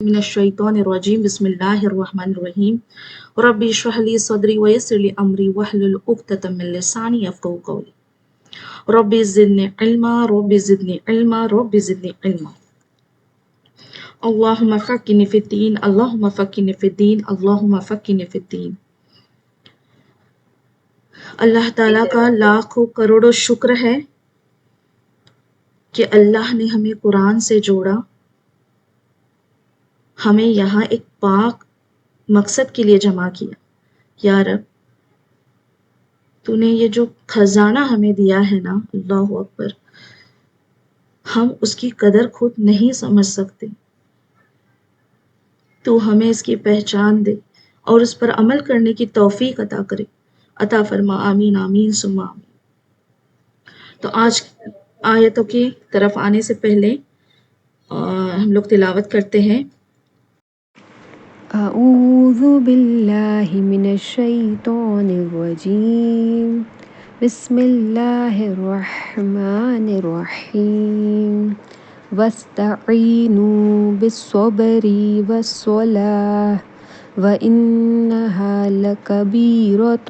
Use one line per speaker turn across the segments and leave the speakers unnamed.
من الشیطان الرجیم بسم اللہ الرحمن الرحیم رب اشرح لی صدری ویسر لی امری واحلل عقدۃ من لسانی یفقهوا قولی رب زدنی علما رب زدنی علما رب زدنی علما اللہم فقہنی فی الدین اللہم فقہنی فی الدین اللہم فقہنی فی الدین۔ اللہ تعالیٰ کا لاکھوں کروڑوں شکر ہے کہ اللہ نے ہمیں قرآن سے جوڑا، ہمیں یہاں ایک پاک مقصد کے لیے جمع کیا۔ یا رب، تو نے یہ جو خزانہ ہمیں دیا ہے نا، اللہ اکبر، ہم اس کی قدر خود نہیں سمجھ سکتے۔ تو ہمیں اس کی پہچان دے اور اس پر عمل کرنے کی توفیق عطا کرے، عطا فرما، آمین آمین ثم آمین۔ تو آج آیتوں کی طرف آنے سے پہلے ہم لوگ تلاوت کرتے ہیں۔
اعوذ باللہ من الشیطان الرجیم، بسم اللہ الرحمن الرحیم، واستعینوا بالصبر والصلاۃ وإنها لکبیرۃ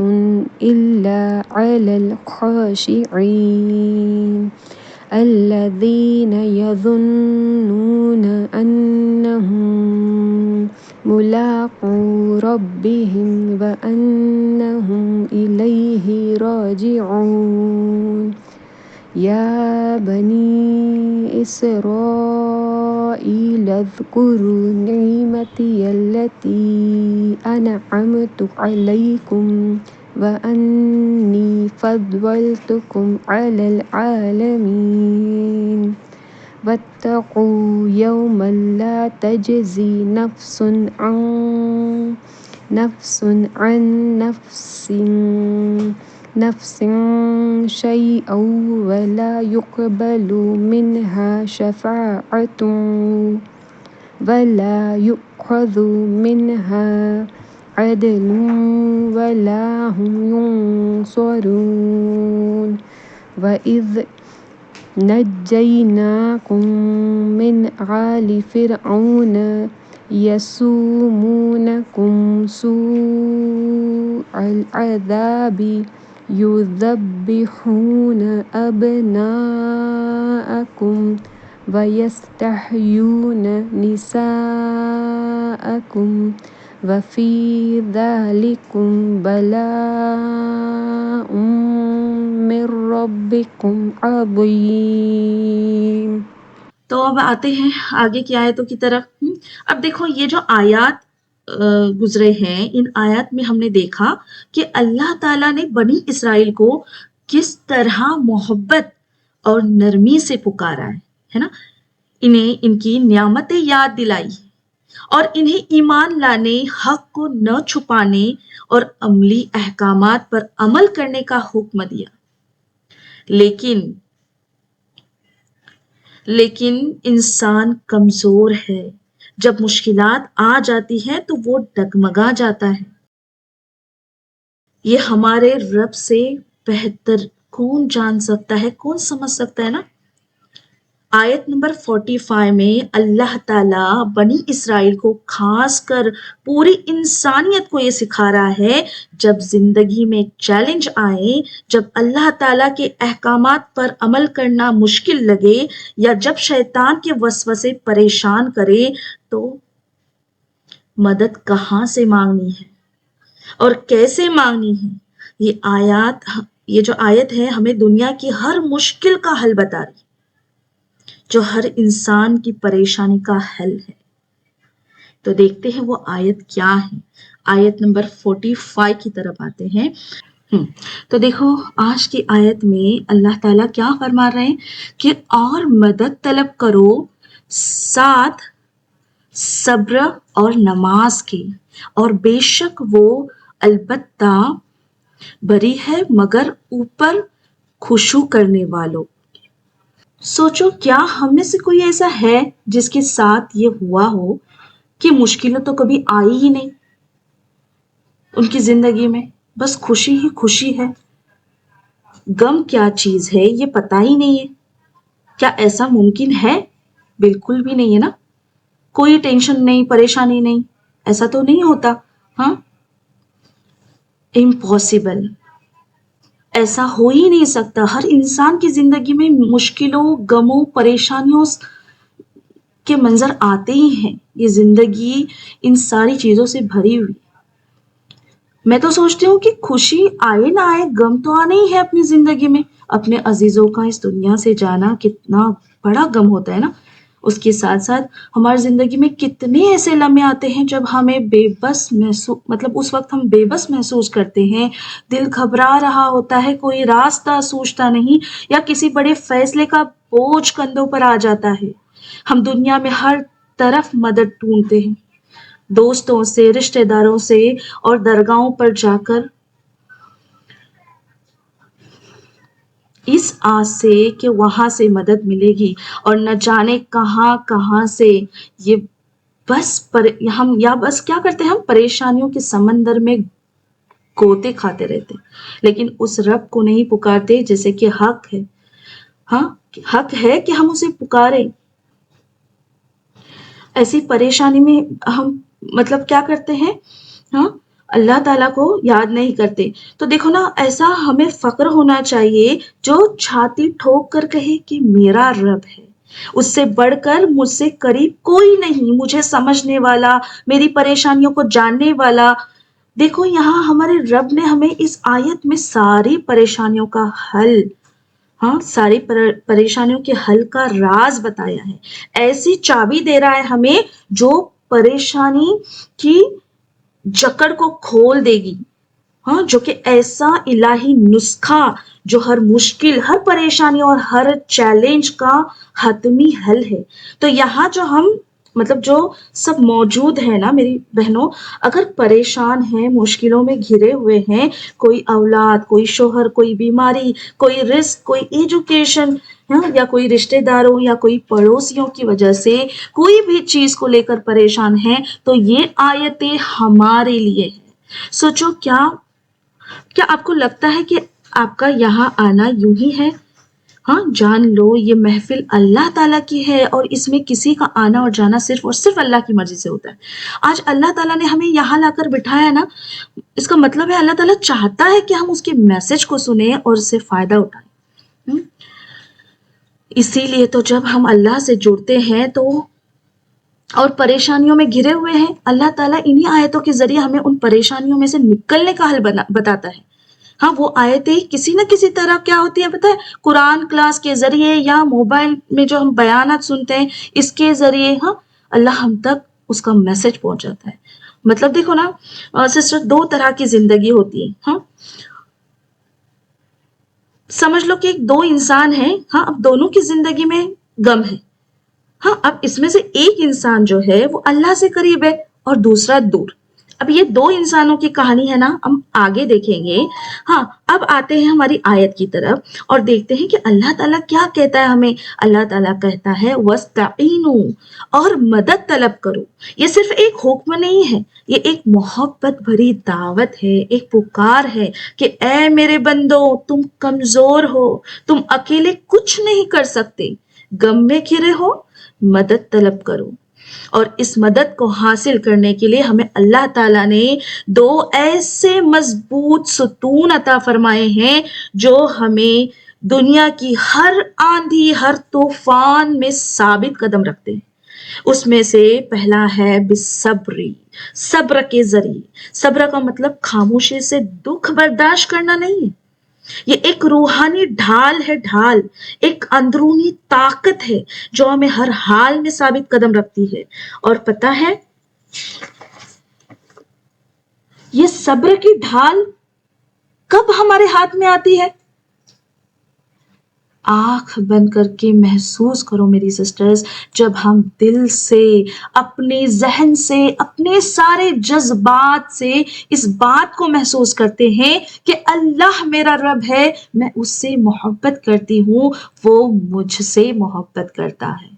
الا علی الخاشعین الذین یظنون انہم ملاقو ربہم وانہم الیہ راجعون۔ یا بنی اسرائیل اذکروا نعمتی التی انعمت علیکم وانی فضلتکم علی العالمین۔ واتقوا یوما لا تجزی نفس عن نفس شیئا ولا يقبل منها شفاعة ولا يؤخذ منها عدل ولا هم ينصرون۔ وإذ نجيناكم من آل فرعون يسومونكم سوء العذاب يذبحون أبناءكم ويستحيون نساءكم وفي ذلكم بلاء من ربكم عظيم۔
تو اب آتے ہیں آگے کی آیتوں کی طرف۔ اب دیکھو، یہ جو آیات گزرے ہیں، ان آیات میں ہم نے دیکھا کہ اللہ تعالیٰ نے بنی اسرائیل کو کس طرح محبت اور نرمی سے پکارا ہے نا، انہیں ان کی نعمتیں یاد دلائی اور انہیں ایمان لانے، حق کو نہ چھپانے اور عملی احکامات پر عمل کرنے کا حکم دیا۔ لیکن انسان کمزور ہے، جب مشکلات آ جاتی ہیں تو وہ ڈگمگا جاتا ہے۔ یہ ہمارے رب سے بہتر کون جان سکتا ہے، کون سمجھ سکتا ہے نا۔ آیت نمبر 45 میں اللہ تعالیٰ بنی اسرائیل کو، خاص کر پوری انسانیت کو یہ سکھا رہا ہے، جب زندگی میں چیلنج آئے، جب اللہ تعالیٰ کے احکامات پر عمل کرنا مشکل لگے، یا جب شیطان کے وسوسے پریشان کرے، تو مدد کہاں سے مانگنی ہے اور کیسے مانگنی ہے۔ یہ جو آیت ہے ہمیں دنیا کی ہر مشکل کا حل بتا رہی ہے، جو ہر انسان کی پریشانی کا حل ہے۔ تو دیکھتے ہیں وہ آیت کیا ہے۔ آیت نمبر 45 کی طرف آتے ہیں۔ تو دیکھو، آج کی آیت میں اللہ تعالیٰ کیا فرما رہے ہیں کہ اور مدد طلب کرو ساتھ صبر اور نماز کے، اور بے شک وہ البتہ بری ہے مگر اوپر خشوع کرنے والوں۔ سوچو، کیا ہم میں سے کوئی ایسا ہے جس کے ساتھ یہ ہوا ہو کہ مشکلیں تو کبھی آئی ہی نہیں ان کی زندگی میں، بس خوشی ہی خوشی ہے، غم کیا چیز ہے یہ پتہ ہی نہیں ہے؟ کیا ایسا ممکن ہے؟ بالکل بھی نہیں ہے نا۔ کوئی ٹینشن نہیں، پریشانی نہیں، ایسا تو نہیں ہوتا. ہاں، امپاسبل، ایسا ہو ہی نہیں سکتا. ہر انسان کی زندگی میں مشکلوں، غموں، پریشانیوں کے منظر آتے ہی ہیں. یہ زندگی ان ساری چیزوں سے بھری ہوئی. میں تو سوچتی ہوں کہ خوشی آئے نہ آئے، غم تو آنا ہی ہے اپنی زندگی میں. اپنے عزیزوں کا اس دنیا سے جانا کتنا بڑا غم ہوتا ہے نا. اس کے ساتھ ساتھ ہماری زندگی میں کتنے ایسے لمحے آتے ہیں جب ہمیں بے بس مطلب اس وقت ہم بے بس محسوس کرتے ہیں. دل گھبرا رہا ہوتا ہے، کوئی راستہ سوچتا نہیں، یا کسی بڑے فیصلے کا بوجھ کندھوں پر آ جاتا ہے. ہم دنیا میں ہر طرف مدد ڈھونڈتے ہیں، دوستوں سے، رشتہ داروں سے، اور درگاہوں پر جا کر اس آس سے کہ وہاں سے مدد ملے گی، اور نہ جانے کہاں کہاں سے. یہ بس کیا کرتے ہیں، ہم پریشانیوں کے سمندر میں گوتے کھاتے رہتے، لیکن اس رب کو نہیں پکارتے جیسے کہ حق ہے. ہاں، حق ہے کہ ہم اسے پکارے. ایسی پریشانی میں ہم مطلب کیا کرتے ہیں، ہاں، اللہ تعالیٰ کو یاد نہیں کرتے. تو دیکھو نا، ایسا ہمیں فخر ہونا چاہیے جو چھاتی ٹھوک کر کہے کہ میرا رب ہے، اس سے بڑھ کر مجھ سے قریب کوئی نہیں، مجھے سمجھنے والا، میری پریشانیوں کو جاننے والا. دیکھو یہاں ہمارے رب نے ہمیں اس آیت میں ساری پریشانیوں کا حل، ہاں، ساری پریشانیوں کے حل کا راز بتایا ہے. ایسی چابی دے رہا ہے ہمیں جو پریشانی کی جکڑ کو کھول دے گی. ہاں، جو کہ ایسا الہی نسخہ جو ہر مشکل، ہر پریشانی اور ہر چیلنج کا حتمی حل ہے. تو یہاں جو ہم مطلب جو سب موجود ہیں نا میری بہنوں، اگر پریشان ہیں، مشکلوں میں گھرے ہوئے ہیں، کوئی اولاد، کوئی شوہر، کوئی بیماری، کوئی رزق، کوئی ایجوکیشن، یا کوئی رشتہ داروں یا کوئی پڑوسیوں کی وجہ سے کوئی بھی چیز کو لے کر پریشان ہیں، تو یہ آیتیں ہمارے لیے ہیں. سوچو، کیا آپ کو لگتا ہے کہ آپ کا یہاں آنا یوں ہی ہے؟ ہاں، جان لو یہ محفل اللہ تعالیٰ کی ہے، اور اس میں کسی کا آنا اور جانا صرف اور صرف اللہ کی مرضی سے ہوتا ہے. آج اللہ تعالیٰ نے ہمیں یہاں لا کر بٹھایا ہے نا، اس کا مطلب ہے اللہ تعالیٰ چاہتا ہے کہ ہم اس کے میسج کو سنیں اور اس سے فائدہ اٹھائیں. اسی لیے تو جب ہم اللہ سے جڑتے ہیں تو اور پریشانیوں میں گھرے ہوئے ہیں، اللہ تعالیٰ انہی آیتوں کے ذریعے ہمیں ان پریشانیوں میں سے نکلنے کا حل بتاتا ہے. ہاں، وہ آیتیں کسی نہ کسی طرح کیا ہوتی ہیں پتہ ہے، قرآن کلاس کے ذریعے یا موبائل میں جو ہم بیانات سنتے ہیں اس کے ذریعے، ہاں، اللہ ہم تک اس کا میسج پہنچاتا ہے. مطلب دیکھو نا سسٹر، دو طرح کی زندگی ہوتی ہے. ہاں، سمجھ لو کہ دو انسان ہیں، ہاں، اب دونوں کی زندگی میں غم ہے. ہاں، اب اس میں سے ایک انسان جو ہے وہ اللہ سے قریب ہے اور دوسرا دور. اب یہ دو انسانوں کی کہانی ہے نا، ہم آگے دیکھیں گے. ہاں، اب آتے ہیں ہماری آیت کی طرف اور دیکھتے ہیں کہ اللہ تعالیٰ کیا کہتا ہے ہمیں. اللہ تعالیٰ کہتا ہے وَاسْتَعِینُوا، اور مدد طلب کرو. یہ صرف ایک حکم نہیں ہے، یہ ایک محبت بھری دعوت ہے، ایک پکار ہے کہ اے میرے بندو، تم کمزور ہو، تم اکیلے کچھ نہیں کر سکتے، غم میں گھرے ہو، مدد طلب کرو. اور اس مدد کو حاصل کرنے کے لیے ہمیں اللہ تعالیٰ نے دو ایسے مضبوط ستون عطا فرمائے ہیں جو ہمیں دنیا کی ہر آندھی، ہر طوفان میں ثابت قدم رکھتے ہیں. اس میں سے پہلا ہے بالصبری، صبر کے ذریعے. صبر کا مطلب خاموشی سے دکھ برداشت کرنا نہیں ہے، یہ ایک روحانی ڈھال ہے، ڈھال، ایک اندرونی طاقت ہے جو ہمیں ہر حال میں ثابت قدم رکھتی ہے. اور پتہ ہے یہ صبر کی ڈھال کب ہمارے ہاتھ میں آتی ہے؟ آنکھ بند کر کے محسوس کرو میری سسٹرز، جب ہم دل سے، اپنے ذہن سے، اپنے سارے جذبات سے اس بات کو محسوس کرتے ہیں کہ اللہ میرا رب ہے، میں اس سے محبت کرتی ہوں، وہ مجھ سے محبت کرتا ہے،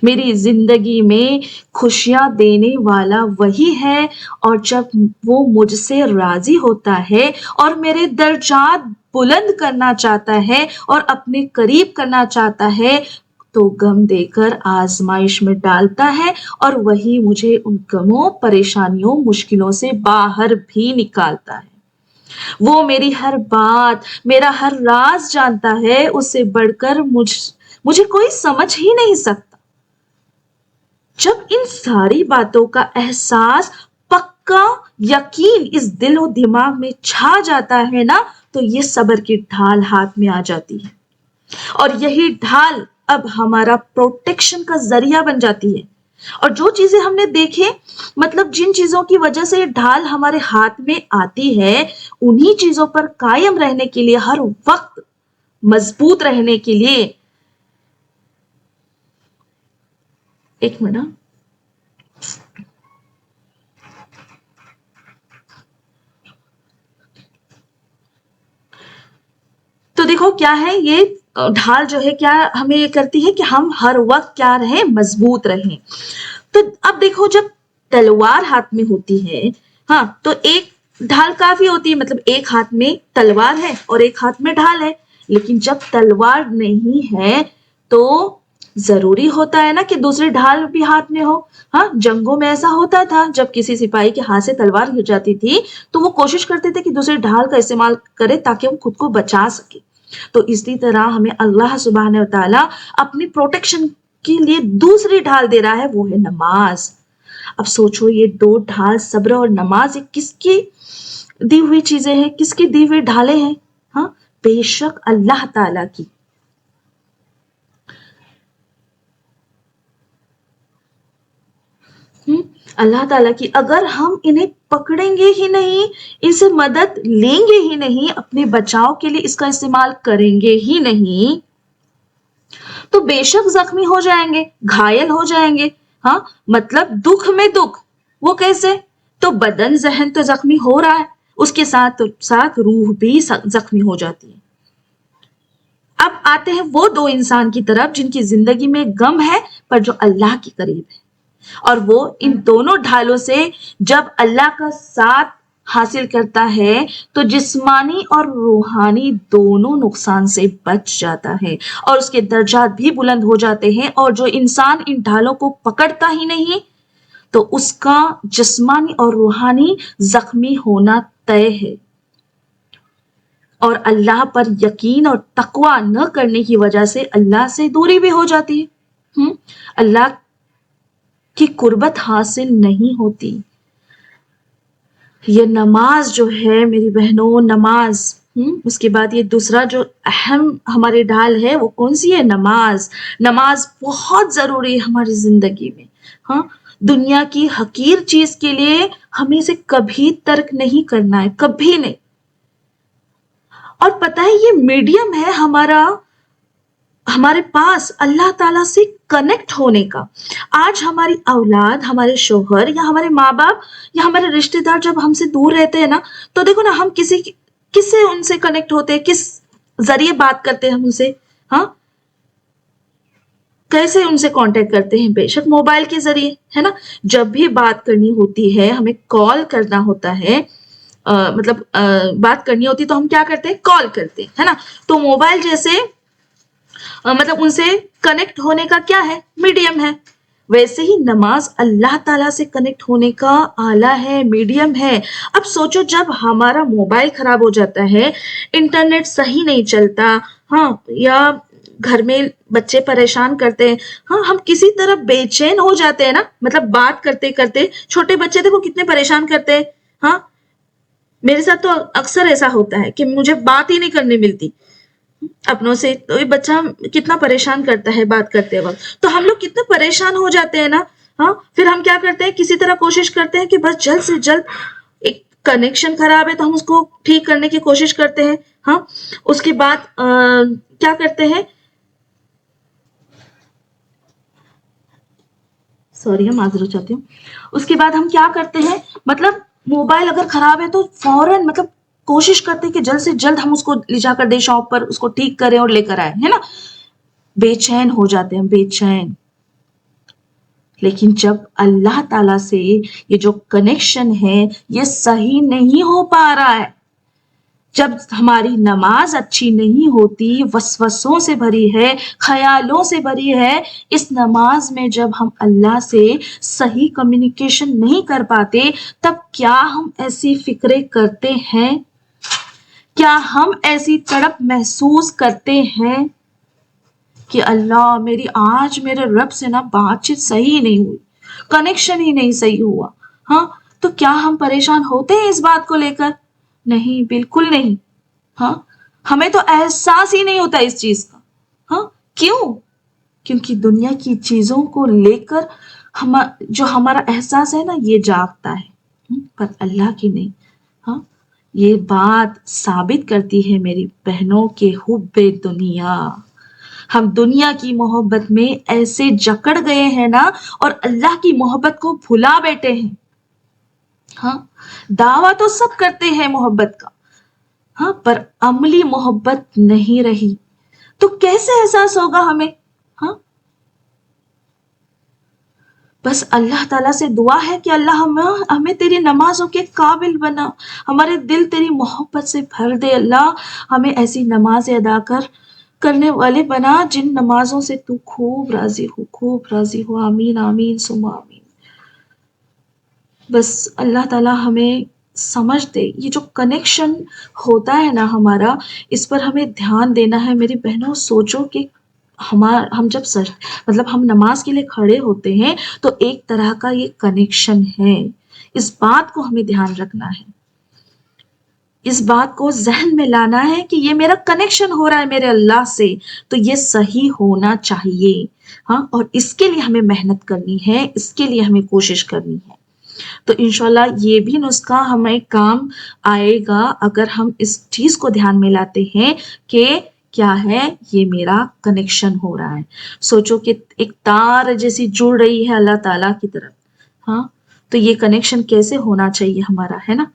میری زندگی میں خوشیاں دینے والا وہی ہے، اور جب وہ مجھ سے راضی ہوتا ہے اور میرے درجات بلند کرنا چاہتا ہے اور اپنے قریب کرنا چاہتا ہے، تو غم دے کر آزمائش میں ڈالتا ہے اور وہی مجھے ان غموں پریشانیوں مشکلوں سے باہر بھی نکالتا ہے۔ وہ میری ہر بات میرا ہر راز جانتا ہے، اس سے بڑھ کر مجھے کوئی سمجھ ہی نہیں سکتا۔ جب ان ساری باتوں کا احساس پکا یقین اس دل و دماغ میں چھا جاتا ہے نا، تو یہ صبر کی ڈھال ہاتھ میں آ جاتی ہے، اور یہی ڈھال اب ہمارا پروٹیکشن کا ذریعہ بن جاتی ہے۔ اور جو چیزیں ہم نے دیکھے، مطلب جن چیزوں کی وجہ سے یہ ڈھال ہمارے ہاتھ میں آتی ہے، انہی چیزوں پر قائم رہنے کے لیے، ہر وقت مضبوط رہنے کے لیے، ایک منٹ، تو دیکھو کیا ہے یہ ڈھال جو ہے، کیا ہمیں یہ کرتی ہے کہ ہم ہر وقت کیا رہیں، مضبوط رہیں۔ تو اب دیکھو جب تلوار ہاتھ میں ہوتی ہے، ہاں، تو ایک ڈھال کافی ہوتی ہے، مطلب ایک ہاتھ میں تلوار ہے اور ایک ہاتھ میں ڈھال ہے۔ لیکن جب تلوار نہیں ہے تو ضروری ہوتا ہے نا کہ دوسری ڈھال بھی ہاتھ میں ہو۔ ہاں، جنگوں میں ایسا ہوتا تھا، جب کسی سپاہی کے ہاتھ سے تلوار گر جاتی تھی تو وہ کوشش کرتے تھے کہ دوسری ڈھال کا استعمال کرے تاکہ وہ خود کو بچا سکے۔ تو اسی طرح ہمیں اللہ سبحانہ و تعالیٰ اپنی پروٹیکشن کے لیے دوسری ڈھال دے رہا ہے، وہ ہے نماز۔ اب سوچو یہ دو ڈھال، صبر اور نماز، یہ کس کی دی ہوئی چیزیں ہیں، کس کی دی ہوئی ڈھالیں ہیں؟ ہاں، بے شک اللہ تعالیٰ کی۔ اللہ تعالیٰ کی اگر ہم انہیں پکڑیں گے ہی نہیں، ان سے مدد لیں گے ہی نہیں، اپنے بچاؤ کے لیے اس کا استعمال کریں گے ہی نہیں، تو بے شک زخمی ہو جائیں گے، گھائل ہو جائیں گے۔ ہاں، مطلب دکھ میں دکھ، وہ کیسے؟ تو بدن ذہن تو زخمی ہو رہا ہے، اس کے ساتھ ساتھ روح بھی زخمی ہو جاتی ہے۔ اب آتے ہیں وہ دو انسان کی طرف جن کی زندگی میں غم ہے پر جو اللہ کے قریب ہے، اور وہ ان دونوں ڈھالوں سے جب اللہ کا ساتھ حاصل کرتا ہے تو جسمانی اور روحانی دونوں نقصان سے بچ جاتا ہے، اور اس کے درجات بھی بلند ہو جاتے ہیں۔ اور جو انسان ان ڈھالوں کو پکڑتا ہی نہیں تو اس کا جسمانی اور روحانی زخمی ہونا طے ہے، اور اللہ پر یقین اور تقوی نہ کرنے کی وجہ سے اللہ سے دوری بھی ہو جاتی ہے، اللہ کی قربت حاصل نہیں ہوتی۔ یہ نماز جو ہے میری بہنوں، نماز، اس کے بعد یہ دوسرا جو اہم ہماری ڈھال ہے وہ کون سی ہے؟ نماز۔ نماز بہت ضروری ہے ہماری زندگی میں۔ ہاں، دنیا کی حقیر چیز کے لیے ہمیں اسے کبھی ترک نہیں کرنا ہے، کبھی نہیں۔ اور پتہ ہے یہ میڈیم ہے ہمارے پاس اللہ تعالیٰ سے کنیکٹ ہونے کا۔ آج ہماری اولاد، ہمارے شوہر یا ہمارے ماں باپ یا ہمارے رشتہ دار جب ہم سے دور رہتے ہیں نا، تو دیکھو نا ہم کس سے ان سے کنیکٹ ہوتے ہیں، کس ذریعے بات کرتے ہیں ہم ان سے؟ ہاں، کیسے ان سے کانٹیکٹ کرتے ہیں؟ بے شک موبائل کے ذریعے، ہے نا۔ جب بھی بات کرنی ہوتی ہے، ہمیں کال کرنا ہوتا ہے، مطلب بات کرنی ہوتی تو ہم کیا کرتے ہیں؟ کال کرتے ہیں، ہے نا۔ تو موبائل جیسے مطلب ان سے کنیکٹ ہونے کا کیا ہے؟ میڈیم ہے۔ ویسے ہی نماز اللہ تعالیٰ سے کنیکٹ ہونے کا آلہ ہے، میڈیم ہے۔ اب سوچو جب ہمارا موبائل خراب ہو جاتا ہے، انٹرنیٹ صحیح نہیں چلتا، ہاں، یا گھر میں بچے پریشان کرتے ہیں، ہاں، ہم کسی طرح بے چین ہو جاتے ہیں نا، مطلب بات کرتے کرتے چھوٹے بچے دیکھو کتنے پریشان کرتے ہیں، ہاں، میرے ساتھ تو اکثر ایسا ہوتا ہے کہ مجھے بات ہی نہیں کرنے ملتی اپنوں سے، تو یہ بچہ کتنا پریشان کرتا ہے بات کرتے وقت، تو ہم لوگ کتنے پریشان ہو جاتے ہیں نا۔ ہاں، پھر ہم کیا کرتے ہیں؟ کسی طرح کوشش کرتے ہیں کہ بس جلد سے جلد، ایک کنیکشن خراب ہے تو ہم اس کو ٹھیک کرنے کی کوشش کرتے ہیں، ہاں، اس کے بعد کیا کرتے ہیں؟ سوری، معذرت چاہتی ہوں۔ اس کے بعد ہم کیا کرتے ہیں؟ مطلب موبائل اگر خراب ہے تو فوراً مطلب کوشش کرتے ہیں کہ جلد سے جلد ہم اس کو لے جا کر دیں شاپ پر، اس کو ٹھیک کریں اور لے کر آئیں، ہے نا۔ بے چین ہو جاتے ہیں، بے چین۔ لیکن جب اللہ تعالیٰ سے یہ جو کنیکشن ہے یہ صحیح نہیں ہو پا رہا ہے، جب ہماری نماز اچھی نہیں ہوتی، وسوسوں سے بھری ہے، خیالوں سے بھری ہے، اس نماز میں جب ہم اللہ سے صحیح کمیونیکیشن نہیں کر پاتے، تب کیا ہم ایسی فکریں کرتے ہیں؟ کیا ہم ایسی تڑپ محسوس کرتے ہیں کہ اللہ میری آج میرے رب سے نا بات چیت صحیح نہیں ہوئی، کنیکشن ہی نہیں صحیح ہوا؟ ہاں، تو کیا ہم پریشان ہوتے ہیں اس بات کو لے کر؟ نہیں، بالکل نہیں۔ ہاں، ہمیں تو احساس ہی نہیں ہوتا اس چیز کا۔ ہاں، کیوں؟ کیونکہ دنیا کی چیزوں کو لے کر جو ہمارا احساس ہے نا یہ جاگتا ہے، پر اللہ کی نہیں۔ ہاں، یہ بات ثابت کرتی ہے میری بہنوں کے حب دنیا۔ ہم دنیا کی محبت میں ایسے جکڑ گئے ہیں نا، اور اللہ کی محبت کو بھلا بیٹھے ہیں۔ ہاں، دعویٰ تو سب کرتے ہیں محبت کا، ہاں، پر عملی محبت نہیں رہی تو کیسے احساس ہوگا ہمیں؟ ہاں، بس اللہ تعالیٰ سے دعا ہے کہ اللہ ہمیں تیری نمازوں کے قابل بنا، ہمارے دل تیری محبت سے بھر دے۔ اللہ ہمیں ایسی نماز ادا کرنے والے بنا جن نمازوں سے تو خوب راضی ہو، خوب راضی ہو۔ آمین آمین ثم آمین۔ بس اللہ تعالیٰ ہمیں سمجھ دے، یہ جو کنیکشن ہوتا ہے نا ہمارا، اس پر ہمیں دھیان دینا ہے میری بہنوں۔ سوچو کہ ہم جب ہم نماز کے لیے کھڑے ہوتے ہیں تو ایک طرح کا یہ کنیکشن ہے، اس بات کو ہمیں دھیان رکھنا ہے، اس بات کو ذہن میں لانا ہے کہ یہ میرا کنیکشن ہو رہا ہے میرے اللہ سے، تو یہ صحیح ہونا چاہیے۔ ہاں، اور اس کے لیے ہمیں محنت کرنی ہے، اس کے لیے ہمیں کوشش کرنی ہے۔ تو انشاءاللہ یہ بھی نسخہ ہمیں کام آئے گا اگر ہم اس چیز کو دھیان میں لاتے ہیں کہ کیا ہے، یہ میرا کنیکشن ہو رہا ہے۔ سوچو کہ ایک تار جیسی جڑ رہی ہے اللہ تعالیٰ کی طرف، ہاں، تو یہ کنیکشن کیسے ہونا چاہیے ہمارا، ہے نا؟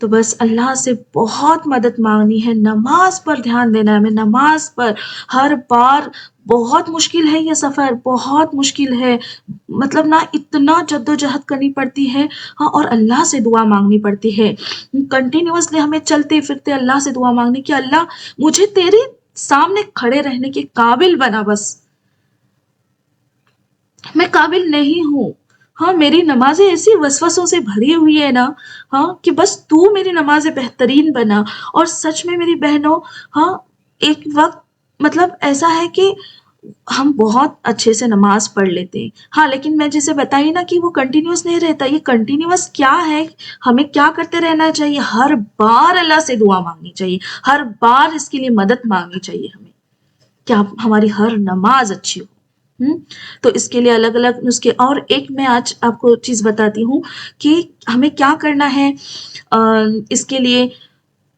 تو بس اللہ سے بہت مدد مانگنی ہے، نماز پر دھیان دینا ہے ہمیں، نماز پر۔ ہر بار بہت مشکل ہے یہ سفر، بہت مشکل ہے، مطلب نا اتنا جد و جہد کرنی پڑتی ہے، ہاں، اور اللہ سے دعا مانگنی پڑتی ہے کنٹینیوسلی، ہمیں چلتے پھرتے اللہ سے دعا مانگنی کہ اللہ مجھے تیرے سامنے کھڑے رہنے کے قابل بنا، بس میں قابل نہیں ہوں۔ ہاں، میری نمازیں ایسی وسوسوں سے بھری ہوئی ہے نا، ہاں، کہ بس تو میری نمازیں بہترین بنا۔ اور سچ میں میری بہنوں، ہاں، ایک وقت مطلب ایسا ہے کہ ہم بہت اچھے سے نماز پڑھ لیتے ہیں، ہاں، لیکن میں جیسے بتائی نا کہ وہ کنٹینیوس نہیں رہتا۔ یہ کنٹینیوس کیا ہے، ہمیں کیا کرتے رہنا چاہیے؟ ہر بار اللہ سے دعا مانگنی چاہیے، ہر بار اس کے لیے مدد مانگنی چاہیے ہمیں کہ ہماری ہر نماز اچھی ہو۔ تو اس کے لیے الگ الگ نسخے، اور ایک میں آج آپ کو چیز بتاتی ہوں کہ ہمیں کیا کرنا ہے۔ اس کے لیے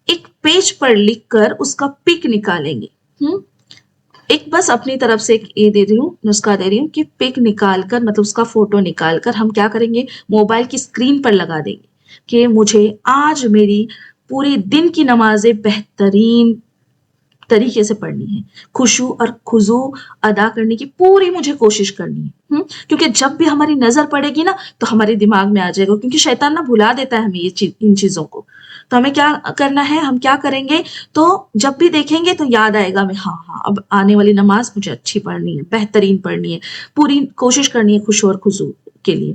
ایک پیج پر لکھ کر اس کا پک نکالیں گے۔ ایک بس اپنی طرف سے یہ دے رہی ہوں، نسخہ دے رہی ہوں کہ پک نکال کر، مطلب اس کا فوٹو نکال کر ہم کیا کریں گے، موبائل کی اسکرین پر لگا دیں گے کہ مجھے آج میری پوری دن کی نمازیں بہترین طریقے سے پڑھنی ہے، خشوع اور خضوع ادا کرنے کی پوری مجھے کوشش کرنی ہے۔ کیونکہ جب بھی ہماری نظر پڑے گی نا تو ہمارے دماغ میں آ جائے گا، کیونکہ شیطان نہ بھلا دیتا ہے ہمیں ان چیزوں کو۔ تو ہمیں کیا کرنا ہے، ہم کیا کریں گے، تو جب بھی دیکھیں گے تو یاد آئے گا ہمیں، ہاں اب آنے والی نماز مجھے اچھی پڑھنی ہے، بہترین پڑھنی ہے، پوری کوشش کرنی ہے خشوع اور خضوع کے لیے۔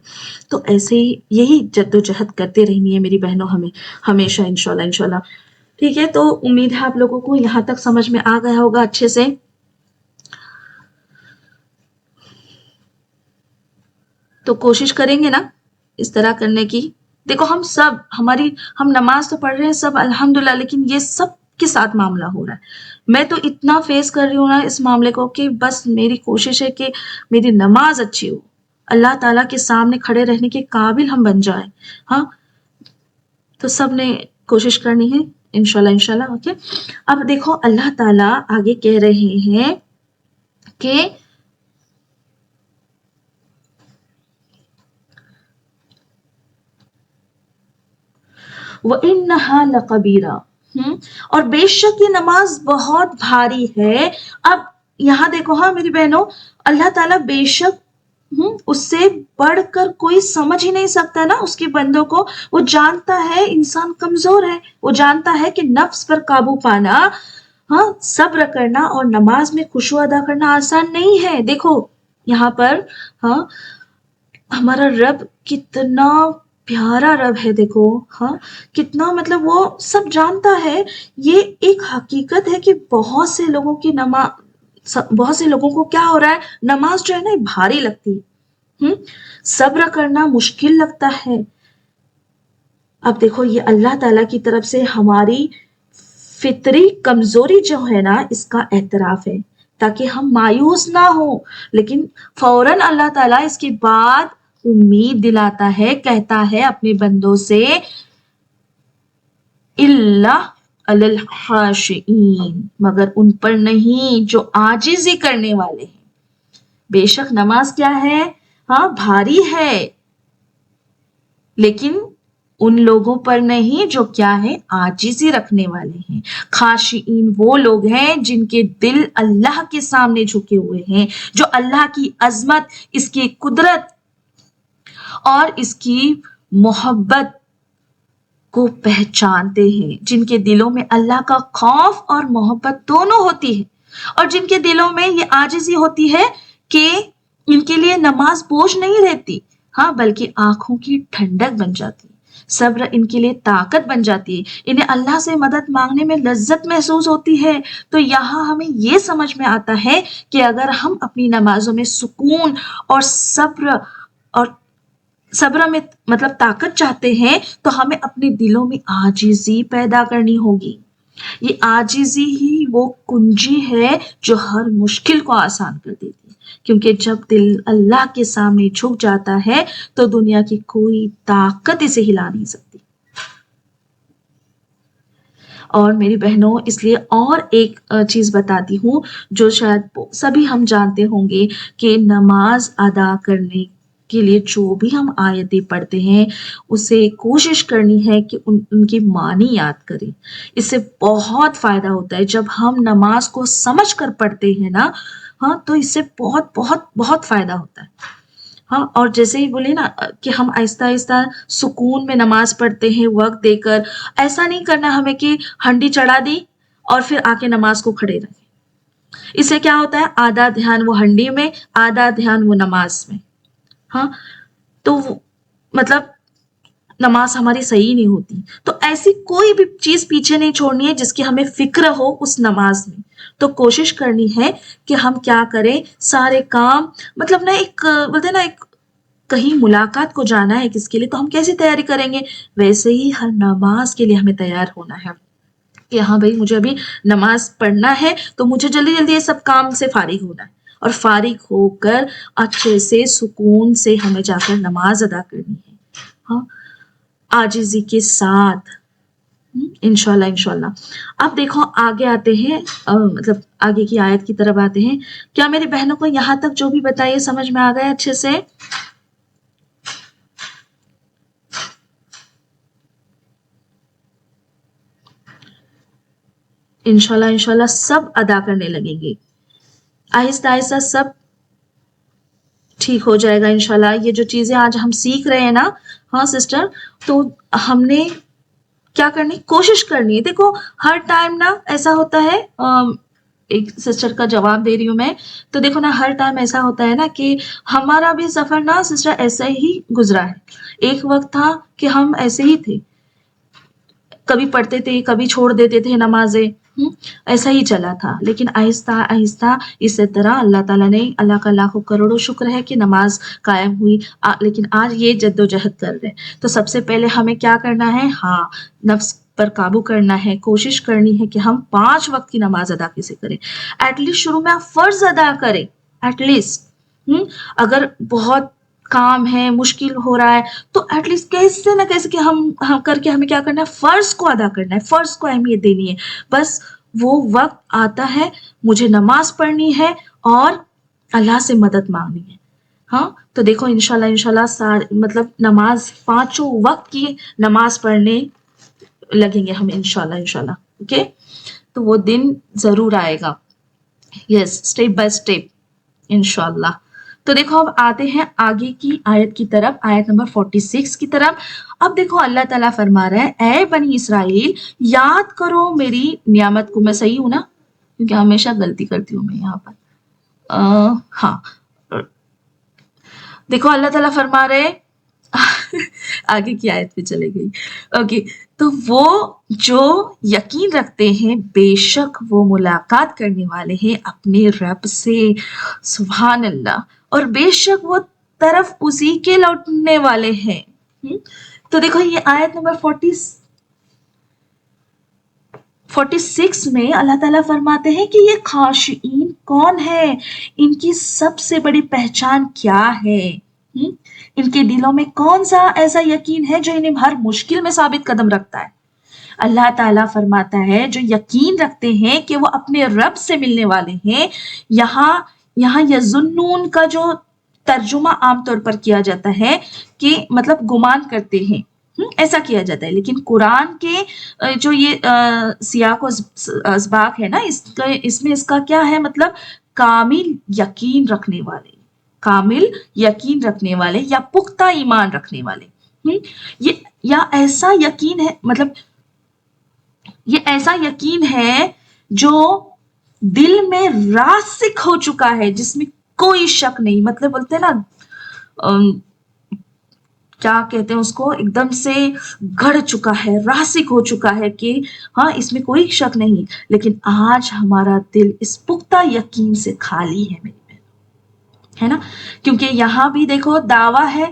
تو ایسے ہی یہی جد و جہد کرتے رہنی ہے میری بہنوں ہمیں ہمیشہ، انشاءاللہ۔ ٹھیک ہے، تو امید ہے آپ لوگوں کو یہاں تک سمجھ میں آ گیا ہوگا اچھے سے۔ تو کوشش کریں گے نا اس طرح کرنے کی۔ دیکھو ہم نماز تو پڑھ رہے ہیں سب الحمدللہ، لیکن یہ سب کے ساتھ معاملہ ہو رہا ہے۔ میں تو اتنا فیس کر رہی ہوں نا اس معاملے کو کہ بس میری کوشش ہے کہ میری نماز اچھی ہو، اللہ تعالیٰ کے سامنے کھڑے رہنے کے قابل ہم بن جائیں۔ ہاں، تو سب نے کوشش کرنی ہے، انشاءاللہ۔ اوکے، اب دیکھو اللہ تعالیٰ آگے کہہ رہے ہیں کہ وَإِنَّهَا لَكَبِيرَةٌ، اور بے شک یہ نماز بہت بھاری ہے۔ اب یہاں دیکھو، ہاں میری بہنوں، اللہ تعالیٰ بے شک اس سے بڑھ کر کوئی سمجھ ہی نہیں سکتا نا اس کے بندوں کو. وہ جانتا ہے انسان کمزور ہے، وہ جانتا ہے کہ نفس پر قابو پانا، ہاں صبر کرنا اور نماز میں خشوع ادا کرنا آسان نہیں ہے. دیکھو یہاں پر ہاں ہمارا رب کتنا پیارا رب ہے. دیکھو ہاں کتنا مطلب وہ سب جانتا ہے. یہ ایک حقیقت ہے کہ بہت سے لوگوں کی بہت سے لوگوں کو کیا ہو رہا ہے، نماز جو ہے نا بھاری لگتی ہے، صبر کرنا مشکل لگتا ہے. اب دیکھو یہ اللہ تعالیٰ کی طرف سے ہماری فطری کمزوری جو ہے نا اس کا اعتراف ہے تاکہ ہم مایوس نہ ہوں. لیکن فوراً اللہ تعالیٰ اس کے بعد امید دلاتا ہے، کہتا ہے اپنے بندوں سے اللہ علی الخاشعین، مگر ان پر نہیں جو عاجزی کرنے والے ہیں. بے شک نماز کیا ہے، ہاں بھاری ہے، لیکن ان لوگوں پر نہیں جو کیا ہے عاجزی رکھنے والے ہیں. خاشعین وہ لوگ ہیں جن کے دل اللہ کے سامنے جھکے ہوئے ہیں، جو اللہ کی عظمت، اس کی قدرت اور اس کی محبت کو پہچانتے ہیں، جن کے دلوں میں اللہ کا خوف اور محبت دونوں ہوتی ہے، اور جن کے دلوں میں یہ عاجزی ہوتی ہے کہ ان کے لیے نماز بوجھ نہیں رہتی، ہاں بلکہ آنکھوں کی ٹھنڈک بن جاتی ہے. صبر ان کے لیے طاقت بن جاتی ہے، انہیں اللہ سے مدد مانگنے میں لذت محسوس ہوتی ہے. تو یہاں ہمیں یہ سمجھ میں آتا ہے کہ اگر ہم اپنی نمازوں میں سکون اور صبر میں مطلب طاقت چاہتے ہیں تو ہمیں اپنے دلوں میں عاجزی پیدا کرنی ہوگی. یہ عاجزی ہی وہ کنجی ہے جو ہر مشکل کو آسان کر دیتی ہے، کیونکہ جب دل اللہ کے سامنے جھک جاتا ہے تو دنیا کی کوئی طاقت اسے ہلا نہیں سکتی. اور میری بہنوں اس لیے اور ایک چیز بتاتی ہوں جو شاید سبھی ہم جانتے ہوں گے کہ نماز ادا کرنے کے لیے جو بھی ہم آیتیں پڑھتے ہیں اسے کوشش کرنی ہے کہ ان کی معنی یاد کریں. اس سے بہت فائدہ ہوتا ہے. جب ہم نماز کو سمجھ کر پڑھتے ہیں نا ہاں تو اس سے بہت بہت بہت فائدہ ہوتا ہے. ہاں اور جیسے ہی بولے نا کہ ہم آہستہ آہستہ سکون میں نماز پڑھتے ہیں وقت دے کر. ایسا نہیں کرنا ہمیں کہ ہنڈی چڑھا دی اور پھر آ کے نماز کو کھڑے رکھے. اس سے کیا ہوتا ہے، آدھا دھیان وہ ہنڈی میں، آدھا دھیان وہ نماز میں. ہاں تو مطلب نماز ہماری صحیح نہیں ہوتی. تو ایسی کوئی بھی چیز پیچھے نہیں چھوڑنی ہے جس کی ہمیں فکر ہو اس نماز میں. تو کوشش کرنی ہے کہ ہم کیا کریں، سارے کام مطلب نا ایک بولتے نا ایک کہیں ملاقات کو جانا ہے کس کے لیے تو ہم کیسی تیاری کریں گے، ویسے ہی ہر نماز کے لیے ہمیں تیار ہونا ہے کہ ہاں بھائی مجھے ابھی نماز پڑھنا ہے تو مجھے جلدی جلدی یہ سب کام سے فارغ ہونا ہے، اور فارغ ہو کر اچھے سے سکون سے ہمیں جا کر نماز ادا کرنی ہے، ہاں عاجزی کے ساتھ، انشاءاللہ. اب دیکھو آگے آتے ہیں، مطلب آگے کی آیت کی طرف آتے ہیں. کیا میری بہنوں کو یہاں تک جو بھی بتائیے سمجھ میں آ گیا اچھے سے؟ انشاءاللہ سب ادا کرنے لگیں گے، آہستہ آہستہ سب ٹھیک ہو جائے گا انشاءاللہ. یہ جو چیزیں آج ہم سیکھ رہے ہیں نا ہاں سسٹر، تو ہم نے کیا کرنی، کوشش کرنی ہے. دیکھو ہر ٹائم نا ایسا ہوتا ہے، ایک سسٹر کا جواب دے رہی ہوں میں، تو دیکھو نا ہر ٹائم ایسا ہوتا ہے نا کہ ہمارا بھی سفر نا سسٹر ایسا ہی گزرا ہے. ایک وقت تھا کہ ہم ایسے ہی تھے، کبھی پڑھتے تھے کبھی چھوڑ دیتے تھے نمازیں، ایسا ہی چلا تھا. لیکن آہستہ آہستہ اس طرح اللہ تعالیٰ نے، اللہ کا لاکھوں کروڑوں شکر ہے کہ نماز قائم ہوئی. لیکن آج یہ جد و جہد کر رہے ہیں. تو سب سے پہلے ہمیں کیا کرنا ہے، ہاں نفس پر قابو کرنا ہے. کوشش کرنی ہے کہ ہم 5 وقت کی نماز ادا کیسے کریں. ایٹ لیسٹ شروع میں آپ فرض ادا کریں، ایٹ لیسٹ. اگر بہت کام ہے، مشکل ہو رہا ہے تو ایٹ لیسٹ کیسے نہ کیسے کہ ہم کر کے ہمیں کیا کرنا ہے، فرض کو ادا کرنا ہے، فرض کو اہمیت دینی ہے. بس وہ وقت آتا ہے مجھے نماز پڑھنی ہے اور اللہ سے مدد مانگنی ہے. ہاں تو دیکھو انشاءاللہ مطلب نماز 5 وقت کی نماز پڑھنے لگیں گے ہم انشاءاللہ. اوکے، تو وہ دن ضرور آئے گا. یس، اسٹیپ بائی اسٹیپ انشاءاللہ. تو دیکھو اب آتے ہیں آگے کی آیت کی طرف، آیت نمبر 46 کی طرف۔ اب دیکھو اللہ تعالیٰ فرما رہا ہے اے بنی اسرائیل یاد کرو میری نعمت کو۔ میں صحیح ہوں نا؟ کیونکہ ہمیشہ غلطی کرتی ہوں میں یہاں پر۔ ہاں دیکھو اللہ تعالیٰ فرما رہے آگے کی آیت پہ چلے گئی۔ اوکے، تو وہ جو یقین رکھتے ہیں بے شک وہ ملاقات کرنے والے ہیں اپنے رب سے، سبحان اللہ، اور بے شک وہ طرف اسی کے لوٹنے والے ہیں۔ تو دیکھو یہ آیت نمبر 46 میں اللہ تعالیٰ فرماتے ہیں کہ یہ خاشعین کون ہے، ان کی سب سے بڑی پہچان کیا ہے، ان کے دلوں میں کون سا ایسا یقین ہے جو انہیں ہر مشکل میں ثابت قدم رکھتا ہے۔ اللہ تعالیٰ فرماتا ہے جو یقین رکھتے ہیں کہ وہ اپنے رب سے ملنے والے ہیں۔ یہاں یظنون کا جو ترجمہ عام طور پر کیا جاتا ہے کہ مطلب گمان کرتے ہیں، ایسا کیا جاتا ہے، لیکن قرآن کے جو یہ سیاق و اسباق ہے نا، اس میں اس کا کیا ہے مطلب کامل یقین رکھنے والے، کامل یقین رکھنے والے یا پختہ ایمان رکھنے والے۔ یا ایسا یقین ہے، مطلب یہ ایسا یقین ہے جو دل میں راسخ ہو چکا ہے، جس میں کوئی شک نہیں، مطلب بولتے ہیں نا کیا کہتے ہیں اس کو، ایک دم سے گڑ چکا ہے، راسخ ہو چکا ہے کہ ہاں اس میں کوئی شک نہیں۔ لیکن آج ہمارا دل اس پختہ یقین سے خالی ہے میری بہن، ہے نا؟ کیونکہ یہاں بھی دیکھو دعویٰ ہے،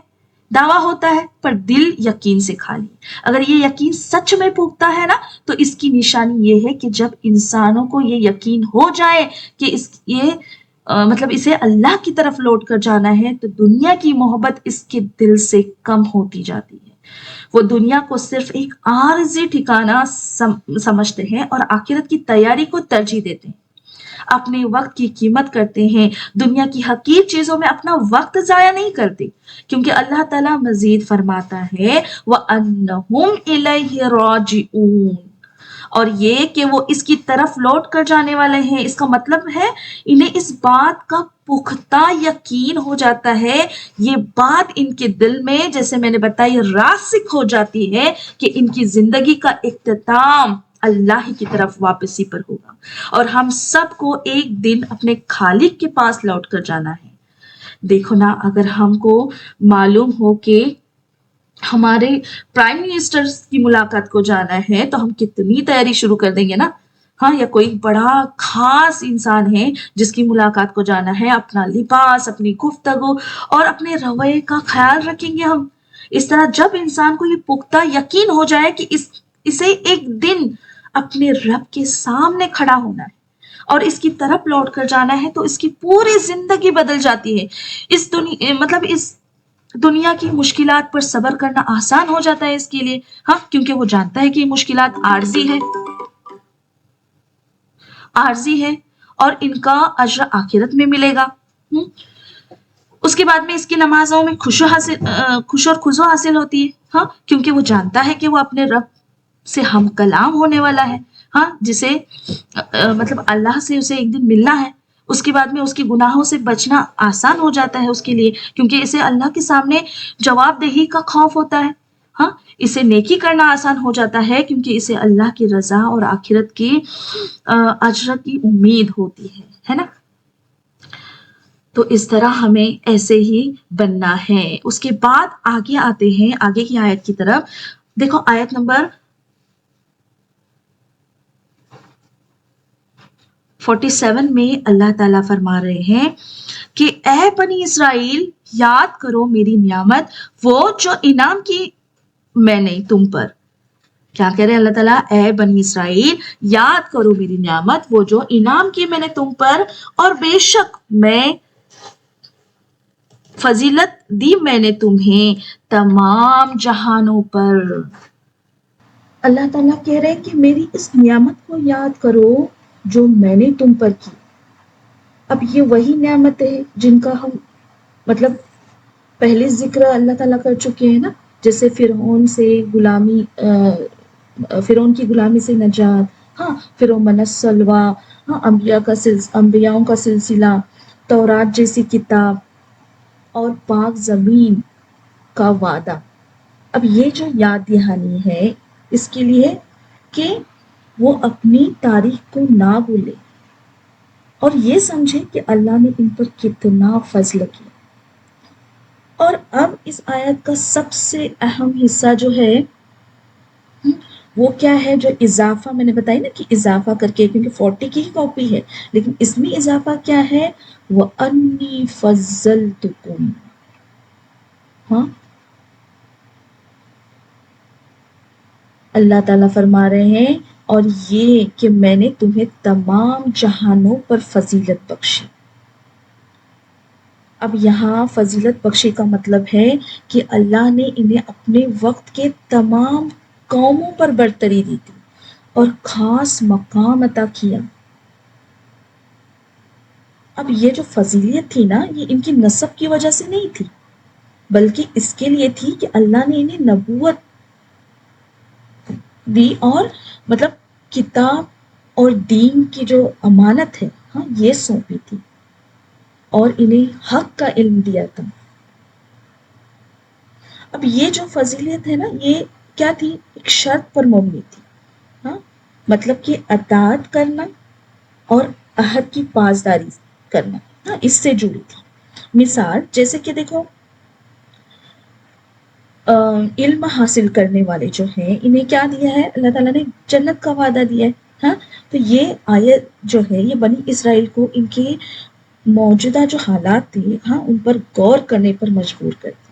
دعویٰ ہوتا ہے پر دل یقین سے خالی۔ اگر یہ یقین سچ میں پختہ ہے نا تو اس کی نشانی یہ ہے کہ جب انسانوں کو یہ یقین ہو جائے کہ مطلب اسے اللہ کی طرف لوٹ کر جانا ہے، تو دنیا کی محبت اس کے دل سے کم ہوتی جاتی ہے۔ وہ دنیا کو صرف ایک عارضی ٹھکانہ سمجھتے ہیں اور آخرت کی تیاری کو ترجیح دیتے ہیں، اپنے وقت کی قیمت کرتے ہیں، دنیا کی حقیر چیزوں میں اپنا وقت ضائع نہیں کرتے، کیونکہ اللہ تعالیٰ مزید فرماتا ہے وَأَنَّهُمْ إِلَيْهِ رَاجِعُونَ، اور یہ کہ وہ اس کی طرف لوٹ کر جانے والے ہیں۔ اس کا مطلب ہے انہیں اس بات کا پختہ یقین ہو جاتا ہے، یہ بات ان کے دل میں جیسے میں نے بتائی راسخ ہو جاتی ہے کہ ان کی زندگی کا اختتام اللہ کی طرف واپسی پر ہوگا، اور ہم سب کو ایک دن اپنے خالق کے پاس لوٹ کر جانا ہے۔ دیکھو نا، اگر ہم کو معلوم ہو کہ ہمارے پرائم منسٹر کی ملاقات کو جانا ہے تو ہم کتنی تیاری شروع کر دیں گے نا، ہاں، یا کوئی بڑا خاص انسان ہے جس کی ملاقات کو جانا ہے، اپنا لباس، اپنی گفتگو اور اپنے رویے کا خیال رکھیں گے ہم۔ اس طرح جب انسان کو یہ پختہ یقین ہو جائے کہ اسے ایک دن اپنے رب کے سامنے کھڑا ہونا ہے اور اس کی طرف لوٹ کر جانا ہے، تو اس کی پوری زندگی بدل جاتی ہے۔ اس دنیا کی مشکلات پر صبر کرنا آسان ہو جاتا ہے اس کے لیے، ہاں، کیونکہ وہ جانتا ہے کہ یہ مشکلات عارضی ہے اور ان کا اجر آخرت میں ملے گا۔ اس کے بعد میں اس کی نمازوں میں خوش اور خضوع حاصل ہوتی ہے، ہاں، کیونکہ وہ جانتا ہے کہ وہ اپنے رب سے ہم کلام ہونے والا ہے، ہاں، جسے مطلب اللہ سے اسے ایک دن ملنا ہے۔ اس کے بعد میں اس کے گناہوں سے بچنا آسان ہو جاتا ہے اس کے لیے، کیونکہ اسے اللہ کے سامنے جواب دہی کا خوف ہوتا ہے، ہاں، اسے نیکی کرنا آسان ہو جاتا ہے کیونکہ اسے اللہ کی رضا اور آخرت کی اجر کی امید ہوتی ہے نا؟ تو اس طرح ہمیں ایسے ہی بننا ہے۔ اس کے بعد آگے آتے ہیں آگے کی آیت کی طرف۔ دیکھو آیت نمبر 47 میں اللہ تعالیٰ فرما رہے ہیں کہ اے بنی اسرائیل یاد کرو میری نعمت، وہ جو انعام کی میں نے تم پر۔ کیا کہہ رہے ہیں اللہ تعالیٰ؟ اے بنی اسرائیل یاد کرو میری نعمت، وہ جو انعام کی میں نے تم پر، اور بے شک میں فضیلت دی میں نے تمہیں تمام جہانوں پر۔ اللہ تعالیٰ کہہ رہے ہیں کہ میری اس نعمت کو یاد کرو جو میں نے تم پر کی۔ اب یہ وہی نعمت ہے جن کا ہم مطلب پہلے ذکر اللہ تعالیٰ کر چکے ہیں نا، جیسے فرعون کی غلامی سے نجات، ہاں، فرعون السلوى، ہاں، انبیاؤں کا سلسلہ، تورات جیسی کتاب، اور پاک زمین کا وعدہ. اب یہ جو یاد دہانی ہے اس کے لیے کہ وہ اپنی تاریخ کو نہ بھولے اور یہ سمجھے کہ اللہ نے ان پر کتنا فضل کیا. اور اب اس آیت کا سب سے اہم حصہ جو ہے وہ کیا ہے، جو اضافہ میں نے بتائی نا کہ اضافہ کر کے، کیونکہ 40 کی ہی کاپی ہے لیکن اس میں اضافہ کیا ہے، وَأَنِّي فَضَّلْتُكُمْ. ہاں، اللہ تعالیٰ فرما رہے ہیں اور یہ کہ میں نے تمہیں تمام جہانوں پر فضیلت بخشی. اب یہاں فضیلت بخشی کا مطلب ہے کہ اللہ نے انہیں اپنے وقت کے تمام قوموں پر برتری دی تھی اور خاص مقام عطا کیا. اب یہ جو فضیلت تھی نا، یہ ان کی نسب کی وجہ سے نہیں تھی بلکہ اس کے لیے تھی کہ اللہ نے انہیں نبوت دی اور مطلب کتاب اور دین کی جو امانت ہے، ہاں، یہ سونپی تھی اور انہیں حق کا علم دیا تھا. اب یہ جو فضیلت ہے نا، یہ کیا تھی، ایک شرط پر مبنی تھی. ہاں، مطلب کہ اطاعت کرنا اور عہد کی پاسداری کرنا، ہاں، اس سے جڑی تھی. مثال جیسے کہ دیکھو، علم حاصل کرنے والے جو ہیں انہیں کیا دیا ہے اللہ تعالیٰ نے، جنت کا وعدہ دیا ہے. ہاں، تو یہ آیت جو ہے یہ بنی اسرائیل کو ان کے موجودہ جو حالات تھے، ہاں، ان پر غور کرنے پر مجبور کرتی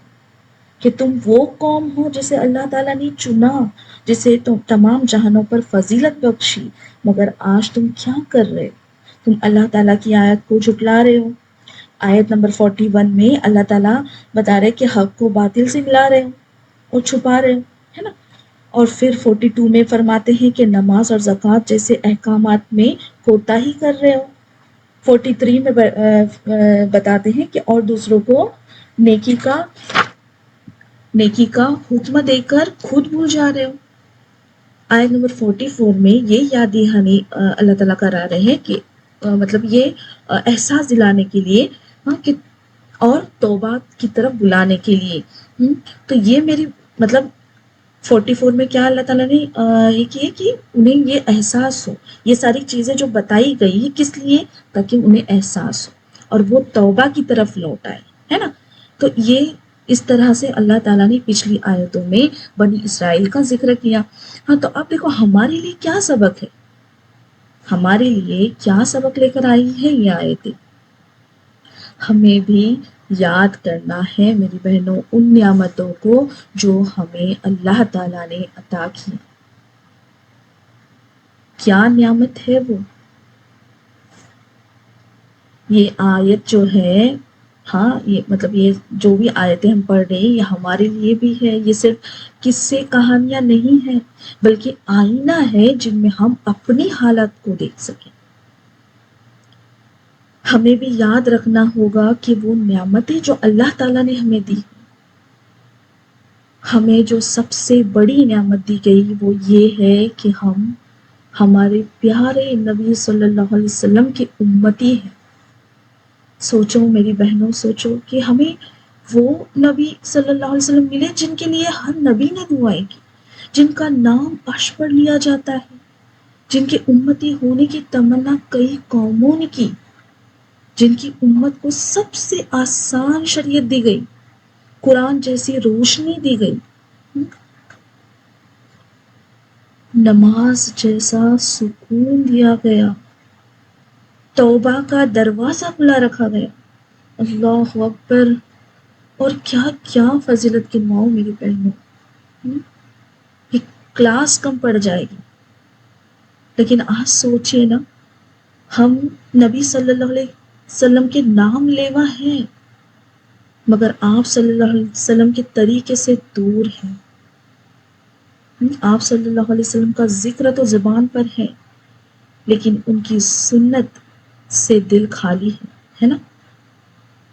کہ تم وہ قوم ہو جسے اللہ تعالیٰ نے چنا، جسے تم تمام جہانوں پر فضیلت بخشی، مگر آج تم کیا کر رہے ہو، تم اللہ تعالیٰ کی آیت کو جھٹلا رہے ہو. آیت نمبر 41 میں اللہ تعالیٰ بتا رہے کہ حق کو باطل سے ملا رہے ہو اور چھپا رہے ہو، ہے نا. اور پھر 42 میں فرماتے ہیں کہ نماز اور زکوٰۃ جیسے احکامات میں کوتاہی کر رہے ہو. 43 میں بتاتے ہیں کہ اور دوسروں کو نیکی کا حکم دے کر خود بھول جا رہے ہو. آیت نمبر 44 میں یہ یاد دہانی اللہ تعالیٰ کرا رہے ہیں کہ مطلب یہ احساس دلانے کے لیے، ہاں، کہ اور توبہ کی طرف بلانے کے لیے. تو یہ میری مطلب 44 میں کیا اللہ تعالیٰ نے یہ کیا کہ انہیں یہ احساس ہو. یہ ساری چیزیں جو بتائی گئی کس لیے، تاکہ انہیں احساس ہو اور وہ توبہ کی طرف لوٹ آئے، ہے نا. تو یہ اس طرح سے اللہ تعالیٰ نے پچھلی آیتوں میں بنی اسرائیل کا ذکر کیا. ہاں، تو اب دیکھو ہمارے لیے کیا سبق ہے، ہمارے لیے کیا سبق لے کر آئی ہے یہ آیتیں. ہمیں بھی یاد کرنا ہے میری بہنوں ان نعمتوں کو جو ہمیں اللہ تعالیٰ نے عطا کی. کیا نعمت ہے وہ؟ یہ آیت جو ہے، ہاں، یہ مطلب یہ جو بھی آیتیں ہم پڑھ رہے ہیں یہ ہمارے لیے بھی ہے. یہ صرف قصے کہانیاں نہیں ہیں بلکہ آئینہ ہے جن میں ہم اپنی حالت کو دیکھ سکیں. ہمیں بھی یاد رکھنا ہوگا کہ وہ نعمتیں جو اللہ تعالیٰ نے ہمیں دی، ہمیں جو سب سے بڑی نعمت دی گئی وہ یہ ہے کہ ہم ہمارے پیارے نبی صلی اللہ علیہ وسلم کی امتی ہیں. سوچو میری بہنوں، سوچو کہ ہمیں وہ نبی صلی اللہ علیہ وسلم ملے جن کے لیے ہر نبی نے دعائیں کی، جن کا نام عرش پر لیا جاتا ہے، جن کے امتی ہونے کی تمنا کئی قوموں نے کی، جن کی امت کو سب سے آسان شریعت دی گئی، قرآن جیسی روشنی دی گئی، نماز جیسا سکون دیا گیا، توبہ کا دروازہ کھلا رکھا گیا. اللہ اکبر. اور کیا کیا فضیلت گنواؤ میری بہنوں، ایک کلاس کم پڑ جائے گی. لیکن آج سوچئے نا، ہم نبی صلی اللہ علیہ وسلم کے نام لیوا ہیں مگر آپ صلی اللہ علیہ وسلم کے طریقے سے دور ہیں. آپ صلی اللہ علیہ وسلم کا ذکر تو زبان پر ہے لیکن ان کی سنت سے دل خالی ہے نا.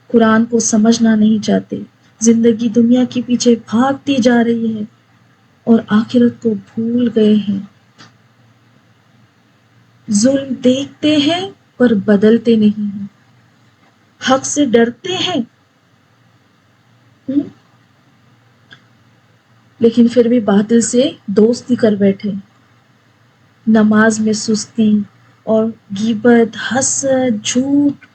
قرآن کو سمجھنا نہیں چاہتے، زندگی دنیا کے پیچھے بھاگتی جا رہی ہے اور آخرت کو بھول گئے ہیں. ظلم دیکھتے ہیں پر بدلتے نہیں ہیں، حق سے ڈرتے ہیں ہم؟ لیکن پھر بھی باطل سے دوستی کر بیٹھے، نماز میں سستی اور غیبت، حسد، جھوٹ،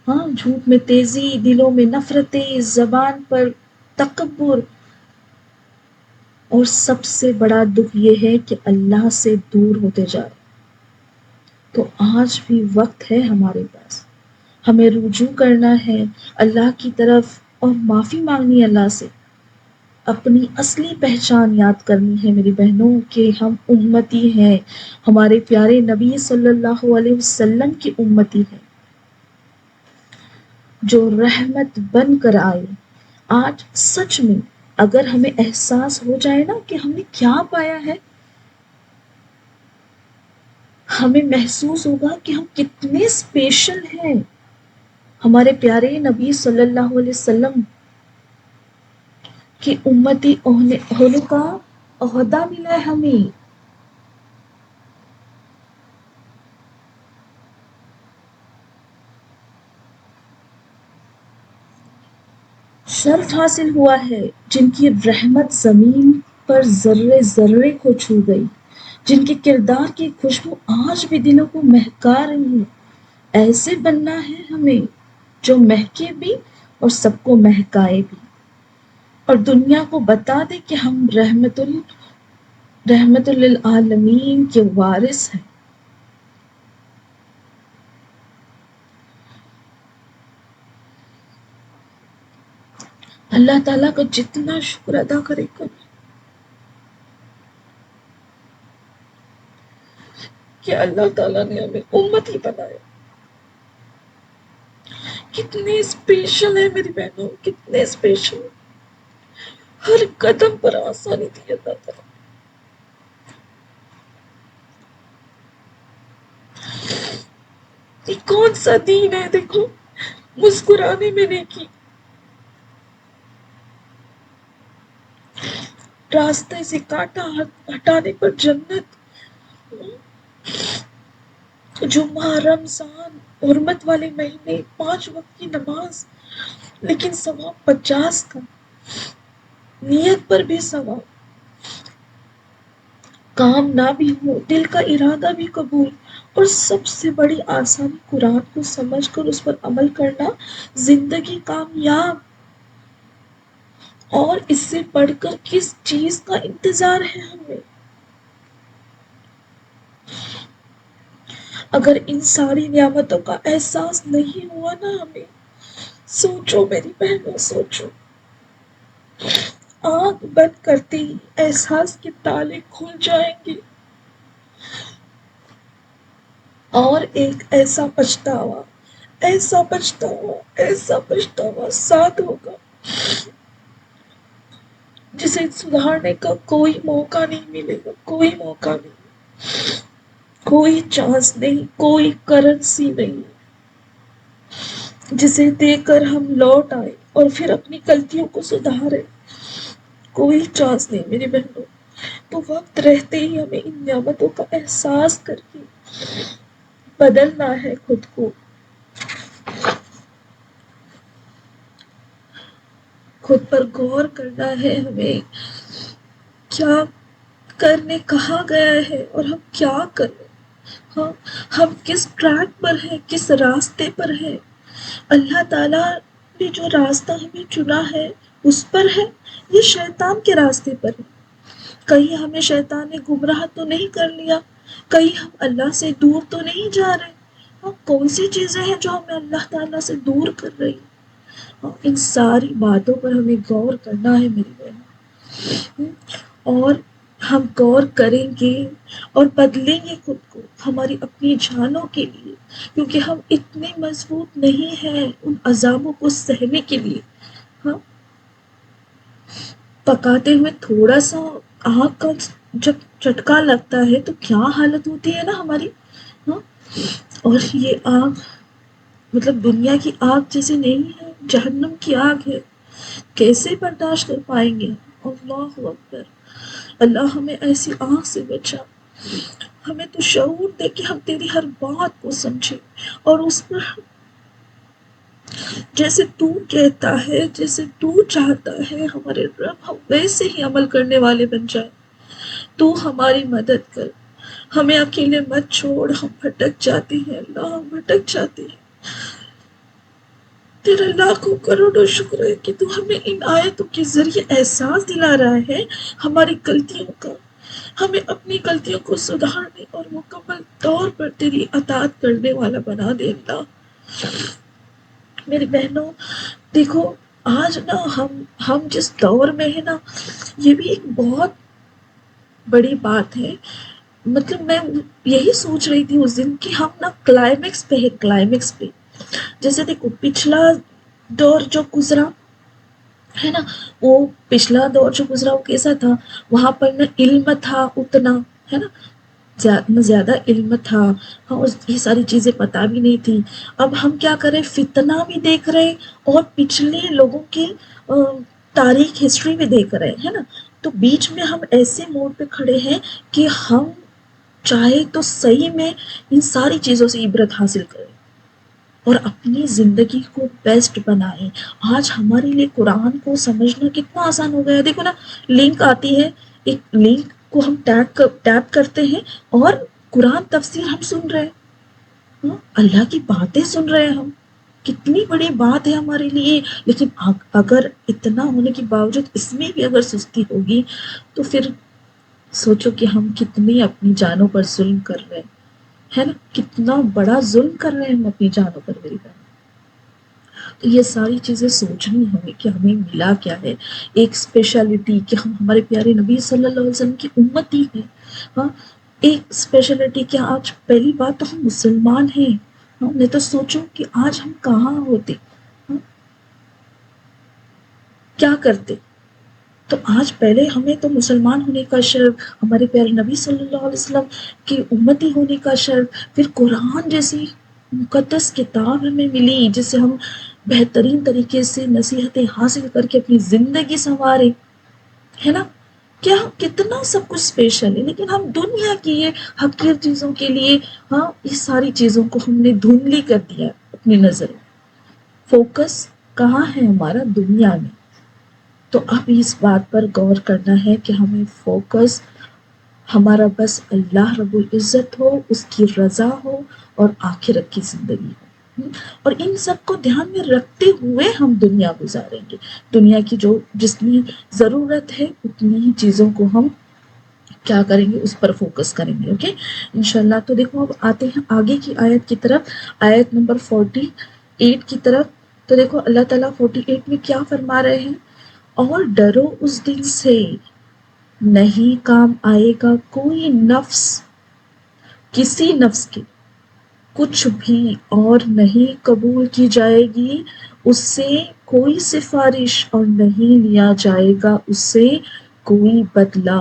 ہاں جھوٹ میں تیزی، دلوں میں نفرتیں، زبان پر تکبر، اور سب سے بڑا دکھ یہ ہے کہ اللہ سے دور ہوتے جا رہے۔ تو آج بھی وقت ہے ہمارے پاس، ہمیں رجوع کرنا ہے اللہ کی طرف اور معافی مانگنی ہے اللہ سے، اپنی اصلی پہچان یاد کرنی ہے میری بہنوں کہ ہم امتی ہیں، ہمارے پیارے نبی صلی اللہ علیہ وسلم کی امتی ہے جو رحمت بن کر آئے۔ آج سچ میں اگر ہمیں احساس ہو جائے نا کہ ہم نے کیا پایا ہے، ہمیں محسوس ہوگا کہ ہم کتنے اسپیشل ہیں، ہمارے پیارے نبی صلی اللہ علیہ وسلم کی امتی ہونے کا عہدہ ملا ہے ہمیں۔ شرف حاصل ہوا ہے جن کی رحمت زمین پر ذرے ذرے کو چھو گئی، جن کے کردار کی خوشبو آج بھی دلوں کو مہکا رہی ہے۔ ایسے بننا ہے ہمیں جو مہکے بھی اور سب کو مہکائے بھی، اور دنیا کو بتا دے کہ ہم رحمت للعالمین کے وارث ہیں۔ اللہ تعالیٰ کا جتنا شکر ادا کرے گا کہ اللہ تعالیٰ نے ہمیں امت ہی بنایا۔ کتنے اسپیشل ہے میری بہنوں، کتنے اسپیشل، ہر قدم پر آسانی دی اللہ تعالیٰ۔ یہ کون سا دین ہے؟ دیکھو، مسکرانے میں نیکی، راستے سے کانٹا ہٹانے پر جنت، جمعہ، رمضان، حرمت والے مہینے، 5 وقت کی نماز، لیکن ثواب 50 کا، نیت پر بھی ثواب، کام نہ بھی ہو دل کا ارادہ بھی قبول، اور سب سے بڑی آسانی قرآن کو سمجھ کر اس پر عمل کرنا، زندگی کامیاب۔ اور اس سے بڑھ کر کس چیز کا انتظار ہے ہمیں؟ اگر ان ساری نعمتوں کا احساس نہیں ہوا نا ہمیں، سوچو میری بہنوں، سوچو، آنکھ بند کرتے ہی احساس کے تالے کھل جائیں گے، اور ایک ایسا پچھتاوا، ایسا پچھتاوا، ایسا پچھتاوا ساتھ ہوگا جسے سدھارنے کا کوئی موقع نہیں ملے گا، کوئی موقع نہیں، کوئی چانس نہیں، کوئی کرنسی نہیں جسے دے کر ہم لوٹ آئے اور پھر اپنی غلطیوں کو سدھارے، کوئی چانس نہیں میری بہنوں۔ تو وقت رہتے ہی ہمیں ان نعمتوں کا احساس کر کے بدلنا ہے خود کو، خود پر غور کرنا ہے ہمیں، کیا کرنے کہا گیا ہے اور ہم کیا کریں، ہاں ہم کس ٹریک پر ہیں، کس راستے پر ہیں، اللہ تعالیٰ نے جو راستہ ہمیں چنا ہے اس پر ہے، یہ شیطان کے راستے پر ہے، کہیں ہمیں شیطان نے گمراہ تو نہیں کر لیا، کہیں ہم اللہ سے دور تو نہیں جا رہے، ہاں کون سی چیزیں ہیں جو ہمیں اللہ تعالیٰ سے دور کر رہی ہیں، ہاں ان ساری باتوں پر ہمیں غور کرنا ہے میری بہن، اور ہم غور کریں گے اور بدلیں گے خود کو ہماری اپنی جانوں کے لیے، کیونکہ ہم اتنے مضبوط نہیں ہیں ان عذابوں کو سہنے کے لیے۔ ہاں پکاتے ہوئے تھوڑا سا آگ کا جب چٹکا لگتا ہے تو کیا حالت ہوتی ہے نا ہماری، ہاں اور یہ آگ مطلب دنیا کی آگ جیسے نہیں ہے، جہنم کی آگ ہے، کیسے برداشت کر پائیں گے؟ اللہ اکبر، اللہ ہمیں ایسی آگ سے بچا، ہمیں تو شعور دے کہ ہم تیری ہر بات کو سمجھیں اور اس پر جیسے تو کہتا ہے، جیسے تو چاہتا ہے ہمارے رب، ہم ویسے ہی عمل کرنے والے بن جائیں۔ تو ہماری مدد کر، ہمیں اکیلے مت چھوڑ، ہم بھٹک جاتے ہیں اللہ، ہم بھٹک جاتے ہیں۔ تیرا لاکھوں کروڑوں شکر ہے کہ تو ہمیں ان آیتوں کے ذریعے احساس دلا رہا ہے ہماری غلطیوں کا، ہمیں اپنی غلطیوں کو سدھارنے اور مکمل طور پر تیری اطاعت کرنے والا بنا دے اللہ۔ میری بہنوں دیکھو، آج نا ہم جس دور میں ہے نا، یہ بھی ایک بہت بڑی بات ہے۔ مطلب میں یہی سوچ رہی تھی اس دن کہ ہم نا کلائمیکس پہ ہے، کلائمیکس پہ۔ جیسے دیکھو پچھلا دور جو گزرا ہے نا، وہ پچھلا دور جو گزرا وہ کیسا تھا؟ وہاں پر نہ علم تھا اتنا، ہے نا، نہ زیادہ علم تھا، ہاں، یہ ساری چیزیں پتا بھی نہیں تھی۔ اب ہم کیا کریں، فتنہ بھی دیکھ رہے اور پچھلے لوگوں کی تاریخ، ہسٹری بھی دیکھ رہے ہے نا۔ تو بیچ میں ہم ایسے موڑ پہ کھڑے ہیں کہ ہم چاہے تو صحیح میں ان ساری چیزوں سے عبرت حاصل کریں اور اپنی زندگی کو بیسٹ بنائیں۔ آج ہمارے لیے قرآن کو سمجھنا کتنا آسان ہو گیا ہے۔ دیکھو نا، لنک آتی ہے، ایک لنک کو ہم ٹیپ کرتے ہیں اور قرآن تفسیر ہم سن رہے ہیں، ہاں، اللہ کی باتیں سن رہے ہیں ہم۔ کتنی بڑی بات ہے ہمارے لیے۔ لیکن اگر اتنا ہونے کے باوجود اس میں بھی اگر سستی ہوگی تو پھر سوچو کہ ہم کتنی اپنی جانوں پر ظلم کر رہے ہیں، ہے نا، کتنا بڑا ظلم کر رہے ہیں ہم اپنی جانوں پر، میری بہن۔ تو یہ ساری چیزیں سوچنی ہمیں کہ ہمیں ملا کیا ہے، ایک اسپیشلٹی کہ ہم ہمارے پیارے نبی صلی اللہ علیہ وسلم کی امتی ہیں، ہاں، ایک اسپیشلٹی کہ آج پہلی بات تو ہم مسلمان ہیں، ہاں، نہیں تو سوچو کہ آج ہم کہاں ہوتے، ہاں، کیا کرتے۔ تو آج پہلے ہمیں تو مسلمان ہونے کا شرف، ہمارے پیارے نبی صلی اللہ علیہ وسلم کی امتی ہونے کا شرف، پھر قرآن جیسی مقدس کتاب ہمیں ملی جس سے ہم بہترین طریقے سے نصیحتیں حاصل کر کے اپنی زندگی سنوارے، ہے نا۔ کیا کتنا سب کچھ اسپیشل ہے، لیکن ہم دنیا کی یہ حقیر چیزوں کے لیے، ہاں، یہ ساری چیزوں کو ہم نے دھندلی کر دیا اپنی نظر میں۔ فوکس کہاں ہے ہمارا؟ دنیا میں۔ تو اب اس بات پر غور کرنا ہے کہ ہمیں فوکس ہمارا بس اللہ رب العزت ہو، اس کی رضا ہو اور آخرت کی زندگی ہو، اور ان سب کو دھیان میں رکھتے ہوئے ہم دنیا گزاریں گے۔ دنیا کی جو جتنی ضرورت ہے اتنی ہی چیزوں کو ہم کیا کریں گے، اس پر فوکس کریں گے، اوکے انشاءاللہ۔ تو دیکھو اب آتے ہیں آگے کی آیت کی طرف، آیت نمبر 48 کی طرف۔ تو دیکھو اللہ تعالیٰ 48 میں کیا فرما رہے ہیں، اور ڈرو اس دن سے نہیں کام آئے گا کوئی نفس کسی نفس کے کچھ بھی، اور نہیں قبول کی جائے گی اس سے کوئی سفارش، اور نہیں لیا جائے گا اس سے کوئی بدلہ،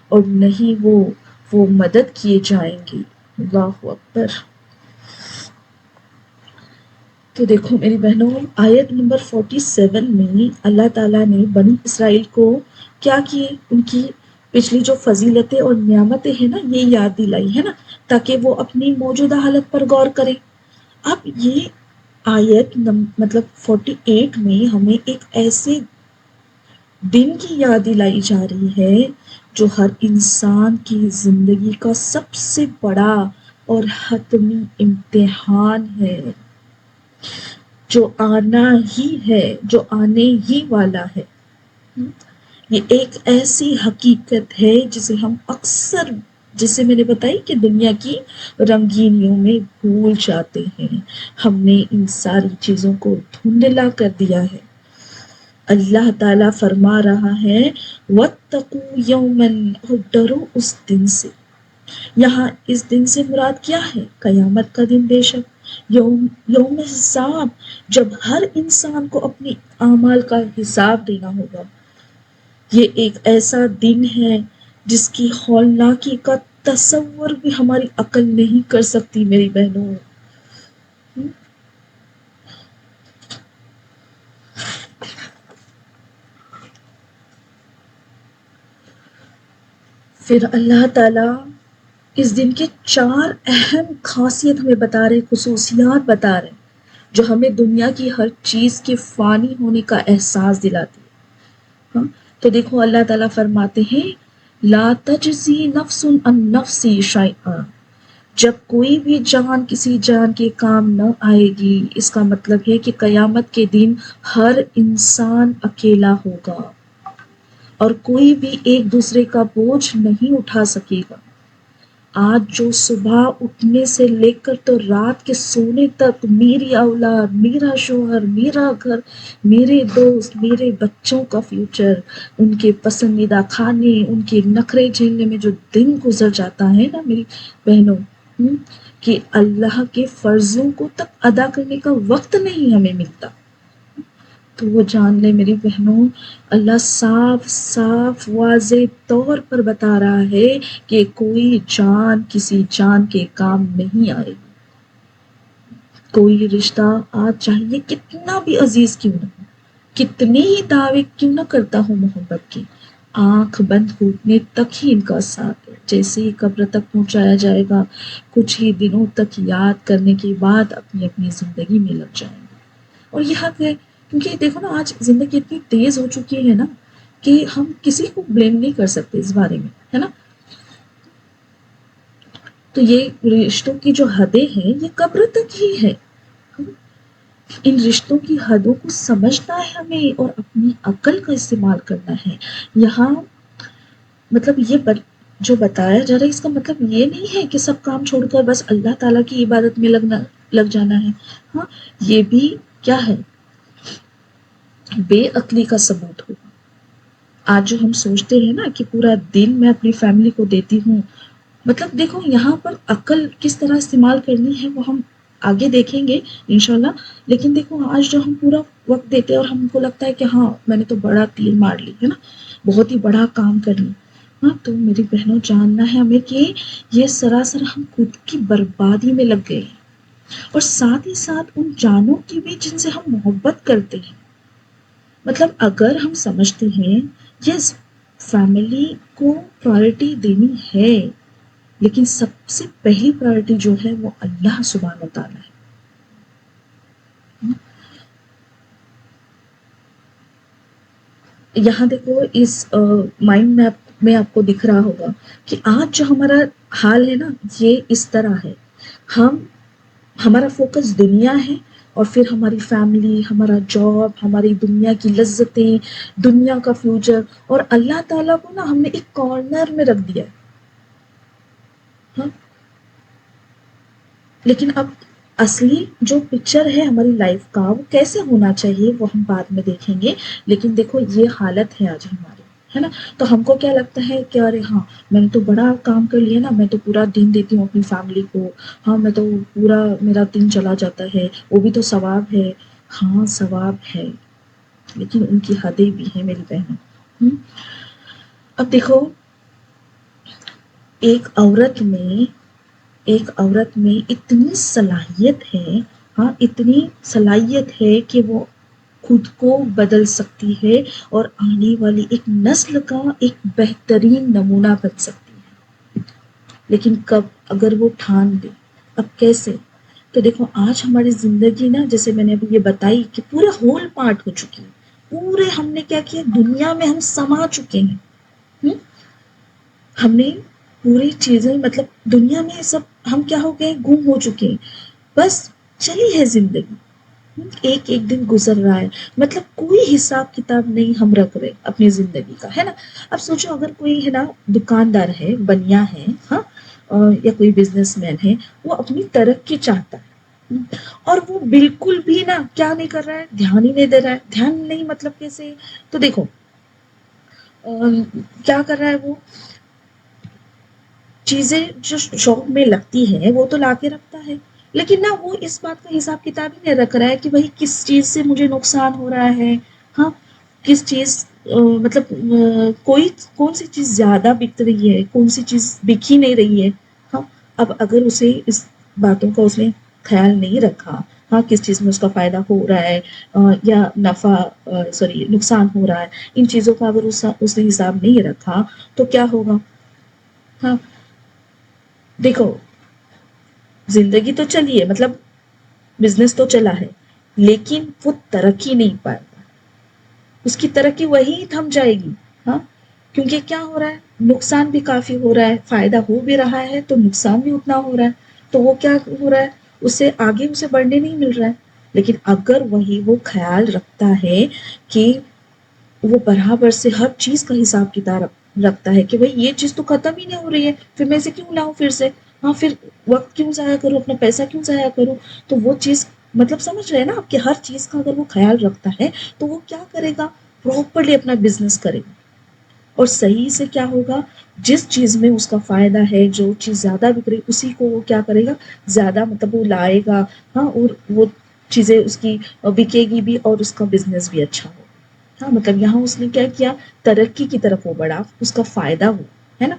اور نہیں وہ مدد کیے جائیں گے۔ اللہ اکبر۔ تو دیکھو میری بہنوں، آیت نمبر 47 میں اللہ تعالیٰ نے بنی اسرائیل کو کیا کیے، ان کی پچھلی جو فضیلتیں اور نعمتیں ہیں نا یہ یاد دلائی ہے نا، تاکہ وہ اپنی موجودہ حالت پر غور کریں۔ اب یہ آیت مطلب 48 میں ہمیں ایک ایسے دن کی یاد دلائی جا رہی ہے جو ہر انسان کی زندگی کا سب سے بڑا اور حتمی امتحان ہے، جو آنا ہی ہے، جو آنے ہی والا ہے۔ یہ ایک ایسی حقیقت ہے جسے ہم اکثر، جسے میں نے بتائی کہ دنیا کی رنگینیوں میں بھول جاتے ہیں۔ ہم نے ان ساری چیزوں کو دھندلا کر دیا ہے۔ اللہ تعالیٰ فرما رہا ہے وَاتَّقُوا يَوْمًا، اور ڈرو اس دن سے۔ یہاں اس دن سے مراد کیا ہے؟ قیامت کا دن، بے شک یوم حساب، جب ہر انسان کو اپنی اعمال کا حساب دینا ہوگا۔ یہ ایک ایسا دن ہے جس کی ہولناکی کا تصور بھی ہماری عقل نہیں کر سکتی میری بہنوں۔ پھر اللہ تعالیٰ اس دن کے 4 اہم خاصیت ہمیں بتا رہے، خصوصیات بتا رہے۔ جو ہمیں دنیا کی ہر چیز کے فانی ہونے کا احساس دلاتی ہے. ہاں تو دیکھو اللہ تعالیٰ فرماتے ہیں لا تجزی نفس عن نفسی شیئا، جب کوئی بھی جان کسی جان کے کام نہ آئے گی، اس کا مطلب ہے کہ قیامت کے دن ہر انسان اکیلا ہوگا اور کوئی بھی ایک دوسرے کا بوجھ نہیں اٹھا سکے گا. آج جو صبح اٹھنے سے لے کر تو رات کے سونے تک میری اولاد، میرا شوہر، میرا گھر، میرے دوست، میرے بچوں کا فیوچر، ان کے پسندیدہ کھانے، ان کے نخرے جھیلنے میں جو دن گزر جاتا ہے نا میری بہنوں، کہ اللہ کے فرضوں کو تک ادا کرنے کا وقت نہیں ہمیں ملتا. تو وہ جان لے میری بہنوں، اللہ صاف صاف واضح طور پر بتا رہا ہے کہ کوئی جان کسی جان کے کام نہیں آئے گی. کوئی رشتہ آج چاہیے کتنا بھی عزیز کیوں نہ ہو، کتنے ہی دعوے کیوں نہ کرتا ہو محبت کے، آنکھ بند ہونے تک ہی ان کا ساتھ ہے. جیسے ہی قبر تک پہنچایا جائے گا، کچھ ہی دنوں تک یاد کرنے کے بعد اپنی اپنی زندگی میں لگ جائیں گے. اور یہ حق ہے، کیونکہ دیکھو نا آج زندگی اتنی تیز ہو چکی ہے نا کہ ہم کسی کو بلیم نہیں کر سکتے اس بارے میں، ہے نا. تو یہ رشتوں کی جو حدیں ہیں یہ قبر تک ہی ہے. ان رشتوں کی حدوں کو سمجھنا ہے ہمیں اور اپنی عقل کا استعمال کرنا ہے. یہاں مطلب جو بتایا جا رہا ہے اس کا مطلب یہ نہیں ہے کہ سب کام چھوڑ کر بس اللہ تعالیٰ کی عبادت میں لگ جانا ہے. ہاں یہ بھی کیا ہے، بے عقلی کا ثبوت ہوگا. آج جو ہم سوچتے ہیں نا کہ پورا دن میں اپنی فیملی کو دیتی ہوں، مطلب دیکھو یہاں پر عقل کس طرح استعمال کرنی ہے وہ ہم آگے دیکھیں گے انشاءاللہ. لیکن دیکھو آج جو ہم پورا وقت دیتے ہیں اور ہم کو لگتا ہے کہ ہاں میں نے تو بڑا تیر مار لی ہے نا، بہت ہی بڑا کام کر لی. ہاں تو میری بہنوں جاننا ہے ہمیں کہ یہ سراسر ہم خود کی بربادی میں لگ گئے ہیں، اور ساتھ ہی ساتھ ان جانوں کی بھی جن سے ہم محبت کرتے ہیں. مطلب اگر ہم سمجھتے ہیں یس فیملی کو پرائرٹی دینی ہے، لیکن سب سے پہلی پرائرٹی جو ہے وہ اللہ سبحانہ وتعالی ہے. یہاں دیکھو اس مائنڈ میپ میں آپ کو دکھ رہا ہوگا کہ آج جو ہمارا حال ہے نا یہ اس طرح ہے. ہمارا فوکس دنیا ہے، اور پھر ہماری فیملی، ہمارا جاب، ہماری دنیا کی لذتیں، دنیا کا فیوچر، اور اللہ تعالیٰ کو نا ہم نے ایک کارنر میں رکھ دیا ہے. ہاں لیکن اب اصلی جو پکچر ہے ہماری لائف کا وہ کیسے ہونا چاہیے وہ ہم بعد میں دیکھیں گے. لیکن دیکھو یہ حالت ہے آج ہماری، ہے نا. تو ہم کو کیا لگتا ہے کہ ارے ہاں میں نے تو بڑا کام کر لیا نا، میں تو پورا دن دیتی ہوں اپنی فیملی کو، ہاں میں تو پورا میرا دن چلا جاتا ہے، وہ بھی تو ثواب ہے. ہاں ثواب ہے، لیکن ان کی حدیں بھی ہیں میری بہن. اب دیکھو ایک عورت میں اتنی صلاحیت ہے، ہاں اتنی صلاحیت ہے کہ وہ خود کو بدل سکتی ہے اور آنے والی ایک نسل کا ایک بہترین نمونہ بن سکتی ہے. لیکن کب؟ اگر وہ ٹھان لے. اب کیسے؟ تو دیکھو آج ہماری زندگی نا جیسے میں نے ابھی یہ بتائی کہ پورے ہول پارٹ ہو چکی ہے. پورے ہم نے کیا کیا، دنیا میں ہم سما چکے ہیں. ہم نے پوری چیزیں مطلب دنیا میں سب ہم کیا ہو گئے، گم ہو چکے ہیں. بس چلی ہے زندگی، ایک ایک دن گزر رہا ہے. مطلب کوئی حساب کتاب نہیں ہم رکھ رہے اپنی زندگی کا، ہے نا. اب سوچو اگر کوئی ہے نا دکاندار ہے، بنیا ہے، ہاں یا کوئی بزنس مین ہے، وہ اپنی ترقی چاہتا ہے اور وہ بالکل بھی نا کیا نہیں کر رہا ہے، دھیان ہی نہیں دے رہا ہے. دھیان نہیں مطلب کیسے؟ تو دیکھو کیا کر رہا ہے، وہ چیزیں جو شوق میں لگتی ہیں وہ تو لا کے رکھتا ہے، لیکن نہ وہ اس بات کا حساب کتاب ہی نہیں رکھ رہا ہے کہ بھائی کس چیز سے مجھے نقصان ہو رہا ہے. ہاں کس چیز مطلب کون سی چیز زیادہ بک رہی ہے، کون سی چیز بک ہی نہیں رہی ہے. ہاں اب اگر اسے اس باتوں کا اس نے خیال نہیں رکھا، ہاں کس چیز میں اس کا فائدہ ہو رہا ہے یا نقصان ہو رہا ہے، ان چیزوں کا اگر اس نے حساب نہیں رکھا تو کیا ہوگا. ہاں دیکھو زندگی تو چلی ہے، مطلب بزنس تو چلا ہے، لیکن وہ ترقی نہیں پائے گا، اس کی ترقی وہی تھم جائے گی. ہاں، کیونکہ کیا ہو رہا ہے، نقصان بھی کافی ہو رہا ہے، فائدہ ہو بھی رہا ہے تو نقصان بھی اتنا ہو رہا ہے. تو وہ کیا ہو رہا ہے، اسے آگے اسے بڑھنے نہیں مل رہا ہے. لیکن اگر وہی وہ خیال رکھتا ہے کہ وہ برابر سے ہر چیز کا حساب کتاب رکھتا ہے کہ بھئی یہ چیز تو ختم ہی نہیں ہو رہی ہے، پھر میں اسے کیوں لاؤں پھر سے، ہاں پھر وقت کیوں ضائع کروں، اپنا پیسہ کیوں ضائع کروں. تو وہ چیز مطلب سمجھ رہے ہیں نا آپ، کہ ہر چیز کا اگر وہ خیال رکھتا ہے تو وہ کیا کرے گا، پراپرلی اپنا بزنس کرے گا. اور صحیح سے کیا ہوگا، جس چیز میں اس کا فائدہ ہے، جو چیز زیادہ بک رہی اسی کو وہ کیا کرے گا، زیادہ مطلب وہ لائے گا. ہاں، اور وہ چیزیں اس کی بکے گی بھی اور اس کا بزنس بھی اچھا ہوگا. ہاں، مطلب یہاں اس نے کیا کیا، ترقی کی طرف وہ بڑھا، اس کا فائدہ ہو، ہے نا.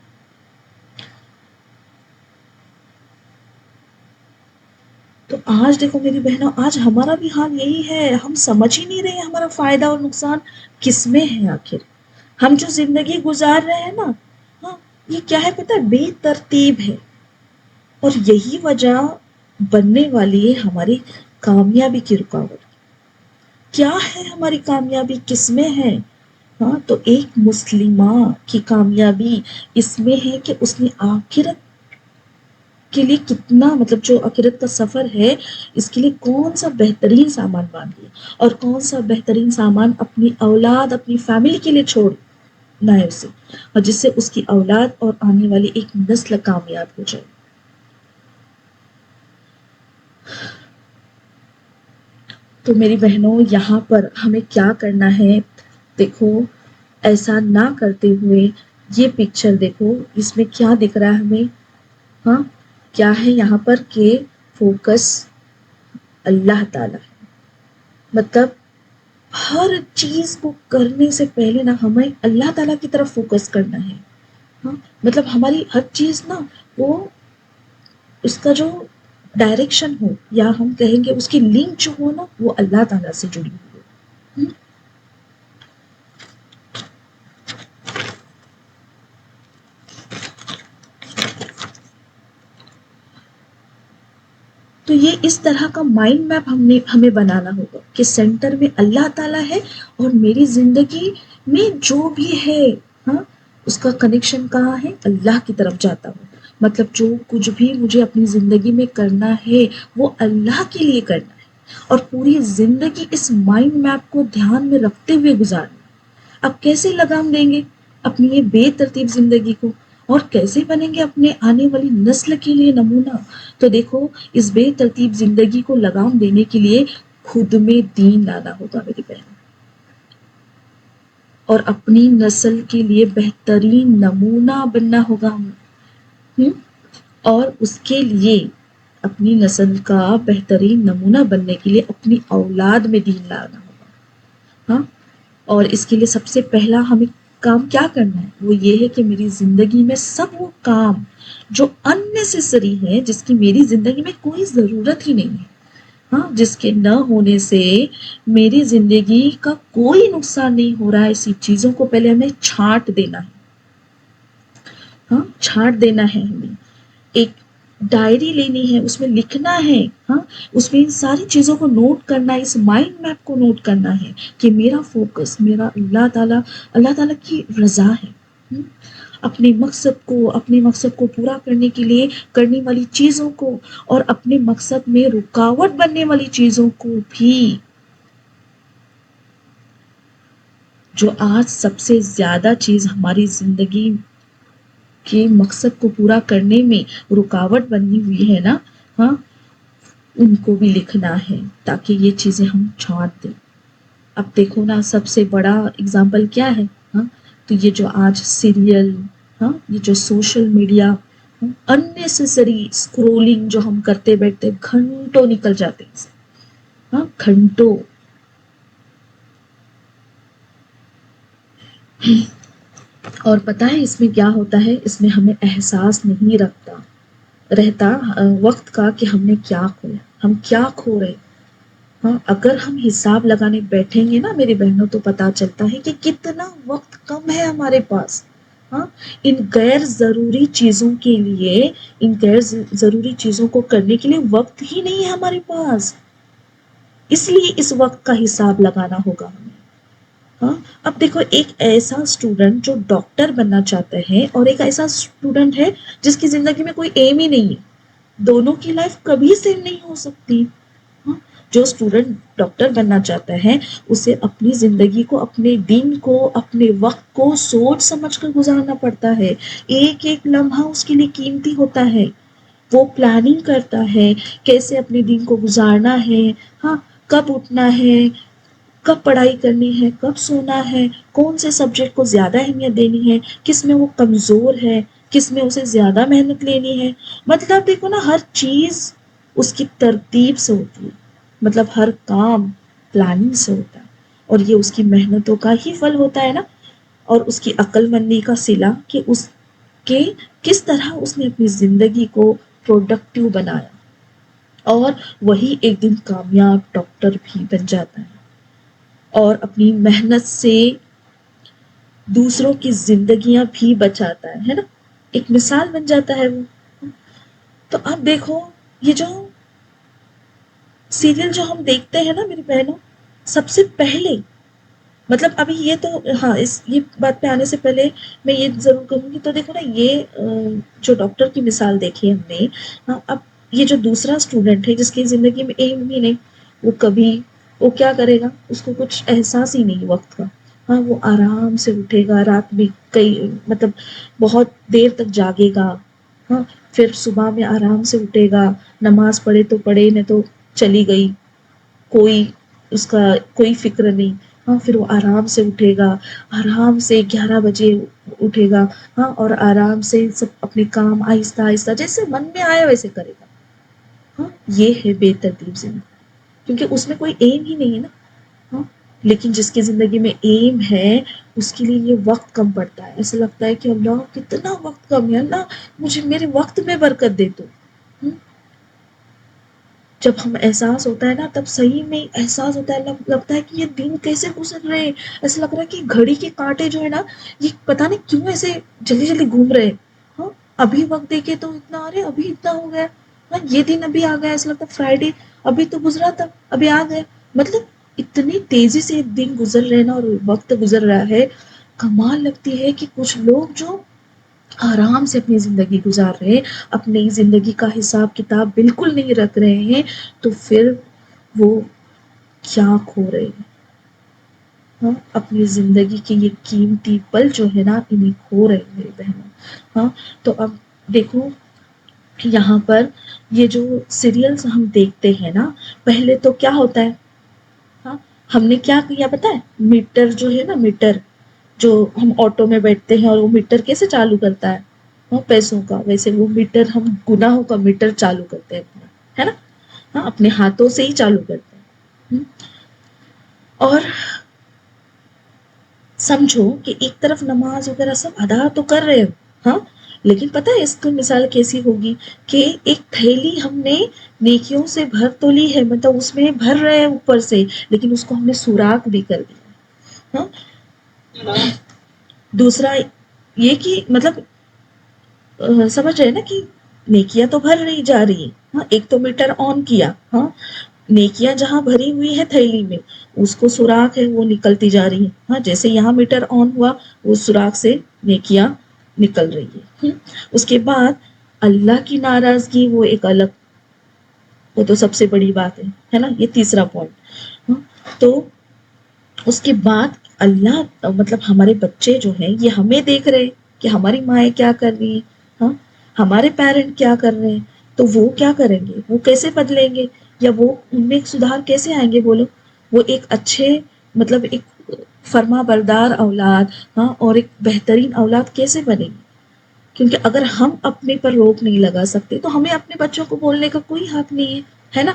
تو آج دیکھو میری بہنوں، آج ہمارا بھی حال یہی ہے، ہم سمجھ ہی نہیں رہے ہمارا فائدہ اور نقصان کس میں ہے آخر. ہم جو زندگی گزار رہے ہیں نا، ہاں، یہ کیا ہے پتہ ہے، بے ترتیب ہے. اور یہی وجہ بننے والی ہے ہماری کامیابی کی رکاوٹ. کیا ہے ہماری کامیابی کس میں ہے؟ ہاں، تو ایک مسلمہ کی کامیابی اس میں ہے کہ اس نے آخرت کے لیے کتنا، مطلب جو آخرت کا سفر ہے اس کے لیے کون سا بہترین سامان باندھ لیا، اور کون سا بہترین سامان اپنی اولاد، اپنی فیملی کے لیے چھوڑنا ہے اسے، اور جس سے اس کی اولاد اور آنے والی ایک نسل کامیاب ہو جائے. تو میری بہنوں، یہاں پر ہمیں کیا کرنا ہے، دیکھو ایسا نہ کرتے ہوئے یہ پکچر دیکھو، اس میں کیا دکھ رہا ہے ہمیں. ہاں، کیا ہے یہاں پر کہ فوکس اللہ تعالیٰ ہے. مطلب ہر چیز کو کرنے سے پہلے نا ہمیں اللہ تعالیٰ کی طرف فوکس کرنا ہے. ہاں، مطلب ہماری ہر چیز نا وہ اس کا جو ڈائریکشن ہو، یا ہم کہیں گے اس کی لنک جو ہو نا، وہ اللہ تعالیٰ سے جڑی ہوئی ہو. تو یہ اس طرح کا مائنڈ میپ ہمیں بنانا ہوگا کہ سینٹر میں اللہ تعالیٰ ہے، اور میری زندگی میں جو بھی ہے، ہاں، اس کا کنیکشن کہاں ہے، اللہ کی طرف جاتا ہوں. مطلب جو کچھ بھی مجھے اپنی زندگی میں کرنا ہے وہ اللہ کے لیے کرنا ہے، اور پوری زندگی اس مائنڈ میپ کو دھیان میں رکھتے ہوئے گزارنا. اب کیسے لگام دیں گے اپنی یہ بے ترتیب زندگی کو، اور کیسے بنیں گے اپنے آنے والی نسل کے لیے نمونہ. تو دیکھو، اس بے ترتیب زندگی کو لگام دینے کے لیے خود میں دین لانا ہوگا میری بہن، اور اپنی نسل کے لیے بہترین نمونہ بننا ہوگا ہمیں. اور اس کے لیے اپنی نسل کا بہترین نمونہ بننے کے لیے اپنی اولاد میں دین لانا ہوگا. ہاں، اور اس کے لیے سب سے پہلا ہمیں کام کیا کرنا ہے، وہ یہ ہے کہ میری زندگی میں سب وہ کام جو اننیسیسری ہے، جس کی میری زندگی میں کوئی ضرورت ہی نہیں ہے، ہاں، جس کے نہ ہونے سے میری زندگی کا کوئی نقصان نہیں ہو رہا ہے، اسی چیزوں کو پہلے ہمیں چھانٹ دینا ہے. ہاں، چھانٹ دینا ہے ہمیں. ایک ڈائری لینی ہے، اس میں لکھنا ہے. ہاں، اس میں ان ساری چیزوں کو نوٹ کرنا ہے، اس مائنڈ میپ کو نوٹ کرنا ہے کہ میرا فوکس، میرا اللہ تعالیٰ کی رضا ہے. اپنے مقصد کو پورا کرنے کے لیے کرنے والی چیزوں کو، اور اپنے مقصد میں رکاوٹ بننے والی چیزوں کو بھی. جو آج سب سے زیادہ چیز ہماری زندگی کے مقصد کو پورا کرنے میں رکاوٹ بنی ہوئی ہے نا، ہاں، ان کو بھی لکھنا ہے تاکہ یہ چیزیں ہم چھانٹ دیں. اب دیکھو نا، سب سے بڑا اگزامپل کیا ہے، ہاں، تو یہ جو آج سیریل، ہاں، یہ جو سوشل میڈیا، اننیسیسری اسکرولنگ جو ہم کرتے بیٹھتے گھنٹوں نکل جاتے ہیں، ہاں، گھنٹوں. اور پتہ ہے اس میں کیا ہوتا ہے، اس میں ہمیں احساس نہیں رہتا وقت کا کہ ہم نے کیا کھویا، ہم کیا کھو رہے. ہاں، اگر ہم حساب لگانے بیٹھیں گے نا میری بہنوں، تو پتا چلتا ہے کہ کتنا وقت کم ہے ہمارے پاس. ہاں، ان غیر ضروری چیزوں کے لیے، ان غیر ضروری چیزوں کو کرنے کے لیے وقت ہی نہیں ہے ہمارے پاس. اس لیے اس وقت کا حساب لگانا ہوگا ہمیں. ہاں اب دیکھو ایک ایسا اسٹوڈنٹ جو ڈاکٹر بننا چاہتا ہے اور ایک ایسا اسٹوڈنٹ ہے جس کی زندگی میں کوئی ایم ہی نہیں ہے. دونوں کی لائف کبھی سیم نہیں ہو سکتی. ہاں، جو اسٹوڈنٹ ڈاکٹر بننا چاہتا ہے اسے اپنی زندگی کو، اپنے دن کو، اپنے وقت کو سوچ سمجھ کر گزارنا پڑتا ہے. ایک ایک لمحہ اس کے لیے قیمتی ہوتا ہے. وہ پلاننگ کرتا ہے کیسے اپنے دن کو گزارنا ہے. ہاں، کب اٹھنا ہے، کب پڑھائی کرنی ہے، کب سونا ہے، کون سے سبجیکٹ کو زیادہ اہمیت دینی ہے، کس میں وہ کمزور ہے، کس میں اسے زیادہ محنت لینی ہے. مطلب دیکھو نا، ہر چیز اس کی ترتیب سے ہوتی ہے. مطلب ہر کام پلاننگ سے ہوتا ہے اور یہ اس کی محنتوں کا ہی پھل ہوتا ہے نا. اور اس کی عقل مندی کا صلہ کہ اس کے کس طرح اس نے اپنی زندگی کو پروڈکٹیو بنایا اور وہی ایک دن کامیاب ڈاکٹر بھی بن جاتا ہے اور اپنی محنت سے دوسروں کی زندگیاں بھی بچاتا ہے نا. ایک مثال بن جاتا ہے وہ. تو اب دیکھو، یہ جو سیریل جو ہم دیکھتے ہیں نا میری بہنوں، سب سے پہلے مطلب ابھی یہ تو ہاں، یہ بات پہ آنے سے پہلے میں یہ ضرور کہوں گی. تو دیکھو نا، یہ جو ڈاکٹر کی مثال دیکھی ہم نے. ہاں، اب یہ جو دوسرا اسٹوڈنٹ ہے جس کی زندگی میں ایم ہی نہیں، وہ کیا کرے گا؟ اس کو کچھ احساس ہی نہیں وقت کا. ہاں، وہ آرام سے اٹھے گا، رات بھی مطلب بہت دیر تک جاگے گا. ہاں، پھر صبح میں آرام سے اٹھے گا، نماز پڑھے تو پڑھے، نہیں تو چلی گئی، کوئی اس کا کوئی فکر نہیں. ہاں، پھر وہ آرام سے اٹھے گا، آرام سے 11 بجے اٹھے گا. ہاں، اور آرام سے سب اپنے کام آہستہ آہستہ جیسے من میں آئے ویسے کرے گا. ہاں، یہ ہے بے ترتیب زندگی، کیونکہ اس میں کوئی ایم ہی نہیں ہے نا. ہاں، لیکن جس کی زندگی میں ایم ہے اس کے لیے یہ وقت کم پڑتا ہے. ایسا لگتا ہے کہ اللہ کتنا وقت کم ہے، اللہ مجھے میرے وقت میں برکت دے تو. جب ہم احساس ہوتا ہے نا، تب صحیح میں احساس ہوتا ہے، لگتا ہے کہ یہ دن کیسے گزر رہے ہیں. ایسا لگ رہا ہے کہ گھڑی کے کانٹے جو ہے نا، یہ پتہ نہیں کیوں ایسے جلدی جلدی گھوم رہے ہیں. ہاں، ابھی وقت دیکھے تو اتنا آ رہے، ابھی اتنا ہو گیا. ہاں، یہ دن ابھی آ گیا، ایسا لگتا ہے فرائیڈے ابھی تو گزرا تھا، ابھی آ گیا. مطلب اتنی تیزی سے دن گزر رہے نا اور وقت گزر رہا ہے. کمال لگتی ہے کہ کچھ لوگ جو آرام سے اپنی زندگی گزار رہے، اپنی زندگی کا حساب کتاب بالکل نہیں رکھ رہے ہیں، تو پھر وہ کیا کھو رہے ہیں. ہاں، اپنی زندگی کے یہ قیمتی پل جو ہے نا، انہیں کھو رہے ہیں میری بہنوں. ہاں، تو اب دیکھو یہاں پر یہ جو سیریلز ہم دیکھتے ہیں نا، پہلے تو کیا ہوتا ہے. ہاں، ہم نے کیا کیا پتا ہے؟ میٹر جو ہے نا، میٹر جو ہم آٹو میں بیٹھتے ہیں اور وہ میٹر کیسے چالو کرتا ہے؟ ہاں، پیسوں کا. ویسے وہ میٹر ہم گناہوں کا میٹر چالو کرتے ہیں اپنا، ہے نا. ہاں، اپنے ہاتھوں سے ہی چالو کرتے ہیں. اور سمجھو کہ ایک طرف نماز وغیرہ سب ادا تو کر رہے ہو. ہاں، لیکن پتہ ہے اس کی مثال کیسی ہوگی کہ ایک تھیلی ہم نے نیکیوں سے بھر تو لی ہے، مطلب اس میں بھر رہے ہیں اوپر سے، لیکن اس کو ہم نے سوراخ بھی کر دیا. ہاں، دوسرا یہ کہ مطلب سمجھ رہے نا کہ نیکیاں تو بھر رہی جا رہی ہیں. ہاں، ایک تو میٹر آن کیا. ہاں، نیکیاں جہاں بھری ہوئی ہے تھیلی میں، اس کو سوراخ ہے، وہ نکلتی جا رہی ہے. ہاں، جیسے یہاں میٹر آن ہوا، وہ سوراخ سے نیکیاں نکل رہی ہے. اس کے بعد اللہ کی ناراضگی وہ ایک الگ، وہ تو سب سے بڑی بات ہے نا. یہ تیسرا پوائنٹ. تو اس کے بعد اللہ مطلب ہمارے بچے جو ہیں یہ ہمیں دیکھ رہے کہ ہماری مائیں کیا کر رہی ہیں. ہاں، ہمارے پیرنٹ کیا کر رہے ہیں، تو وہ کیا کریں گے، وہ کیسے بدلیں گے، یا وہ ان میں سدھار کیسے آئیں گے؟ بولو. وہ ایک اچھے مطلب ایک فرما بردار اولاد، ہاں، اور ایک بہترین اولاد کیسے بنے گی؟ کیونکہ اگر ہم اپنے پر روک نہیں لگا سکتے تو ہمیں اپنے بچوں کو بولنے کا کوئی حق نہیں ہے نا.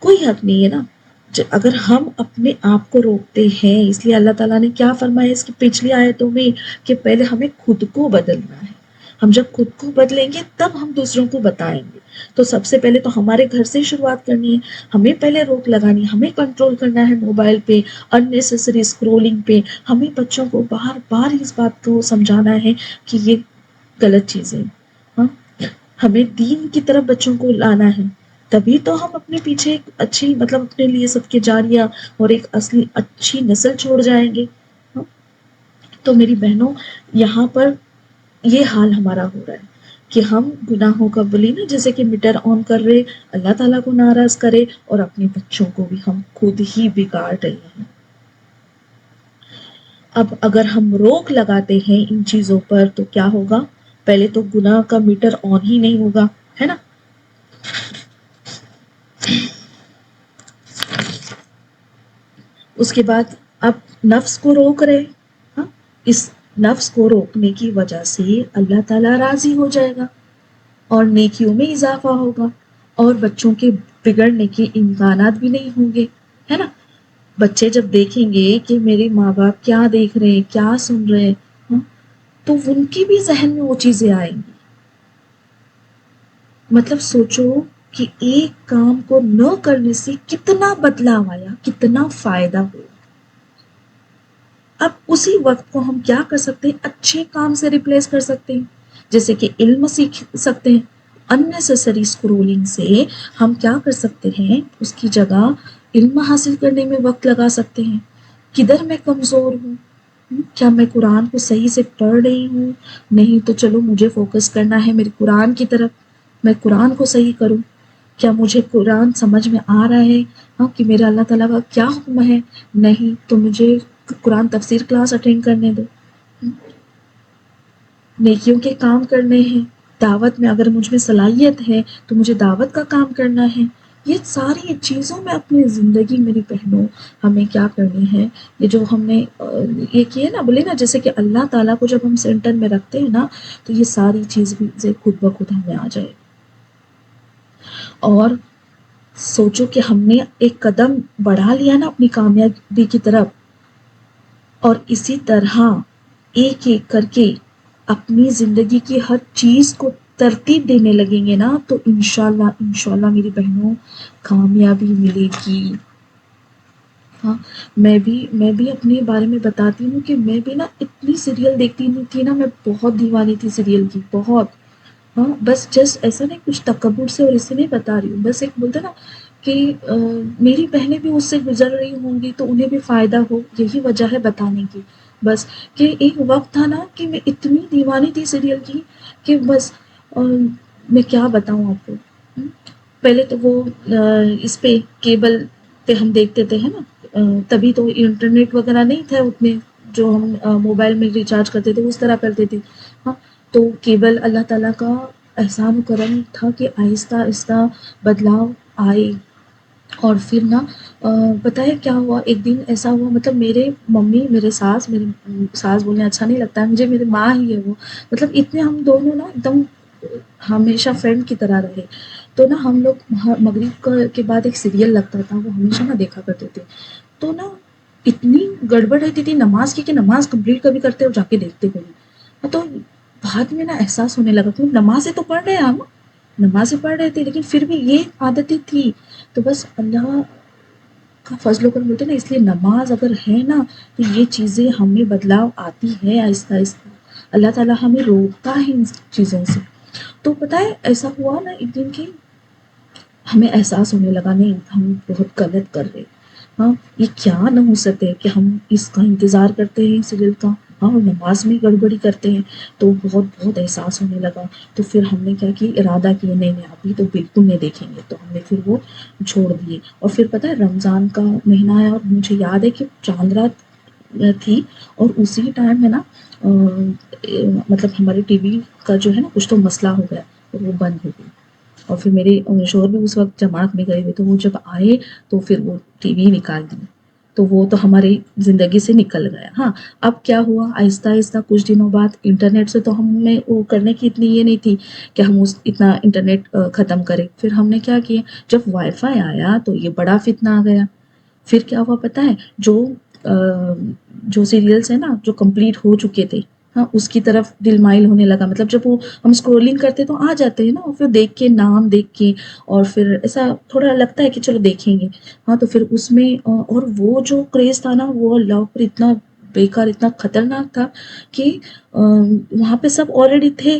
کوئی حق نہیں ہے نا. اگر ہم اپنے آپ کو روکتے ہیں، اس لیے اللہ تعالیٰ نے کیا فرمایا اس کی پچھلی آیتوں میں کہ پہلے ہمیں خود کو بدلنا ہے. ہم جب خود کو بدلیں گے تب ہم دوسروں کو بتائیں گے. تو سب سے پہلے تو ہمارے گھر سے ہی شروعات کرنی ہے. ہمیں پہلے روک لگانی ہے، ہمیں کنٹرول کرنا ہے موبائل پہ، اننیسیسری اسکرولنگ پہ. ہمیں بچوں کو بار بار اس بات کو سمجھانا ہے کہ یہ غلط چیزیں. ہاں، ہمیں دین کی طرف بچوں کو لانا ہے. تبھی تو ہم اپنے پیچھے ایک اچھی مطلب اپنے لیے سب کے جاریہ اور ایک اصلی اچھی نسل چھوڑ جائیں گے. تو میری بہنوں یہاں پر یہ حال ہمارا ہو رہا ہے کہ ہم گناہوں کا بلی نا جیسے کہ میٹر آن کر رہے اللہ تعالیٰ کو ناراض کرے اور اپنے بچوں کو بھی ہم خود ہی بگاڑ رہے ہیں. اب اگر ہم روک لگاتے ہیں ان چیزوں پر تو کیا ہوگا؟ پہلے تو گناہ کا میٹر آن ہی نہیں ہوگا، ہے نا. اس کے بعد اب نفس کو روک رہے. ہاں، اس نفس کو روکنے کی وجہ سے اللہ تعالیٰ راضی ہو جائے گا اور نیکیوں میں اضافہ ہوگا اور بچوں کے بگڑنے کے امکانات بھی نہیں ہوں گے، ہے نا. بچے جب دیکھیں گے کہ میرے ماں باپ کیا دیکھ رہے ہیں، کیا سن رہے ہیں، ہاں، تو ان کی بھی ذہن میں وہ چیزیں آئیں گی. مطلب سوچو کہ ایک کام کو نہ کرنے سے کتنا بدلاؤ آیا، کتنا فائدہ ہوا. اب اسی وقت کو ہم کیا کر سکتے ہیں؟ اچھے کام سے ریپلیس کر سکتے ہیں، جیسے کہ علم سیکھ سکتے ہیں. اننیسیسری اسکرولنگ سے ہم کیا کر سکتے ہیں؟ اس کی جگہ علم حاصل کرنے میں وقت لگا سکتے ہیں. کدھر میں کمزور ہوں؟ کیا میں قرآن کو صحیح سے پڑھ رہی ہوں؟ نہیں تو چلو مجھے فوکس کرنا ہے میرے قرآن کی طرف، میں قرآن کو صحیح کروں. کیا مجھے قرآن سمجھ میں آ رہا ہے ہاں کہ میرا اللہ تعالیٰ کا کیا حکم ہے؟ نہیں تو مجھے قرآن تفسیر کلاس اٹینڈ کرنے دو. نیکیوں کے کام کرنے ہیں، دعوت میں اگر مجھ میں صلاحیت ہے تو مجھے دعوت کا کام کرنا ہے. یہ ساری چیزوں میں اپنی زندگی میری بہنوں ہمیں کیا کرنی ہے؟ یہ جو ہم نے یہ کیے نا، بولے نا جیسے کہ اللہ تعالیٰ کو جب ہم سینٹر میں رکھتے ہیں نا تو یہ ساری چیز بھی خود بخود ہمیں آ جائے. اور سوچو کہ ہم نے ایک قدم بڑھا لیا نا اپنی کامیابی کی طرف، اور اسی طرح ایک ایک کر کے اپنی زندگی کی ہر چیز کو ترتیب دینے لگیں گے نا تو انشاءاللہ میری بہنوں کامیابی ملے گی. ہاں، میں بھی اپنے بارے میں بتاتی ہوں کہ میں بھی نا اتنی سیریل دیکھتی تھی نا، میں بہت دیوانی تھی سیریل کی، بہت. ہاں، بس جسٹ ایسا نہیں کچھ تکبر سے اور اسے نہیں بتا رہی ہوں، بس ایک بولتے نا کہ میری بہنیں بھی اس سے گزر رہی ہوں گی تو انہیں بھی فائدہ ہو، یہی وجہ ہے بتانے کی. بس کہ ایک وقت تھا نا کہ میں اتنی دیوانی تھی سیریل کی کہ بس میں کیا بتاؤں آپ کو. پہلے تو وہ اس پہ کیبل پہ ہم دیکھتے تھے ہے نا، تبھی تو انٹرنیٹ وغیرہ نہیں تھا اتنے جو ہم موبائل میں ریچارج کرتے تھے اس طرح کرتے تھے. ہاں، تو کیبل اللہ تعالیٰ کا احسان و کرم تھا کہ آہستہ آہستہ بدلاؤ آئے. اور پھر نا پتہ ہے کیا ہوا؟ ایک دن ایسا ہوا، مطلب میرے ساس بولنے اچھا نہیں لگتا ہے مجھے، میری ماں ہی ہے وہ، مطلب اتنے ہم دونوں نا ایک دم ہمیشہ فرینڈ کی طرح رہے. تو نا ہم لوگ مغرب کے بعد ایک سیریل لگتا تھا، وہ ہمیشہ نہ دیکھا کرتے تھے. تو نا اتنی گڑبڑ رہتی تھی نماز کی کہ نماز کمپلیٹ کبھی کرتے اور جا کے دیکھتے کبھی. تو بعد میں نا احساس ہونے لگا کہ نمازیں تو پڑھ رہے ہیں ہم، نمازیں پڑھ رہے تھے لیکن پھر بھی یہ عادتیں تھی. تو بس اللہ کا فضل و کرم بولتے نا، اس لیے نماز اگر ہے نا تو یہ چیزیں ہمیں بدلاؤ آتی ہے آہستہ آہستہ. اللہ تعالیٰ ہمیں روکتا ہے ان چیزوں سے. تو پتہ ہے ایسا ہوا نا ایک دن کی ہمیں احساس ہونے لگا نہیں ہم بہت غلط کر رہے. ہاں، یہ کیا نہ ہو سکتے کہ ہم اس کا انتظار کرتے ہیں سیریل کا، ہاں، اور نماز میں گڑبڑی کرتے ہیں. تو بہت بہت احساس ہونے لگا. تو پھر ہم نے کیا کہ ارادہ کیا نہیں ابھی تو بالکل نہیں دیکھیں گے. تو ہم نے پھر وہ چھوڑ دیے. اور پھر پتہ ہے رمضان کا مہینہ آیا اور مجھے یاد ہے کہ چاند رات تھی اور اسی ٹائم ہے نا مطلب ہمارے ٹی وی کا جو ہے نا کچھ تو مسئلہ ہو گیا اور وہ بند ہو گئی. اور پھر میرے شوہر بھی اس وقت جماعت میں گئے ہوئے، تو وہ جب آئے تو پھر وہ ٹی وی نکال دی. تو وہ تو ہماری زندگی سے نکل گیا. ہاں، اب کیا ہوا آہستہ آہستہ کچھ دنوں بعد انٹرنیٹ سے تو ہمیں وہ کرنے کی اتنی یہ نہیں تھی کہ ہم اتنا انٹرنیٹ ختم کریں. پھر ہم نے کیا کیا، جب وائی فائی آیا تو یہ بڑا فتنہ آ گیا. پھر کیا ہوا پتہ ہے، جو سیریلز ہیں نا جو کمپلیٹ ہو چکے تھے، ہاں، اس کی طرف دل مائل ہونے لگا. مطلب جب وہ ہم اسکرولنگ کرتے تو آ جاتے ہیں نا، اور پھر دیکھ کے نام دیکھ کے اور پھر ایسا تھوڑا لگتا ہے کہ چلو دیکھیں گے. ہاں، تو پھر اس میں اور وہ جو کریز تھا نا وہ اللہ پر اتنا بیکار اتنا خطرناک تھا کہ وہاں پہ سب آلریڈی تھے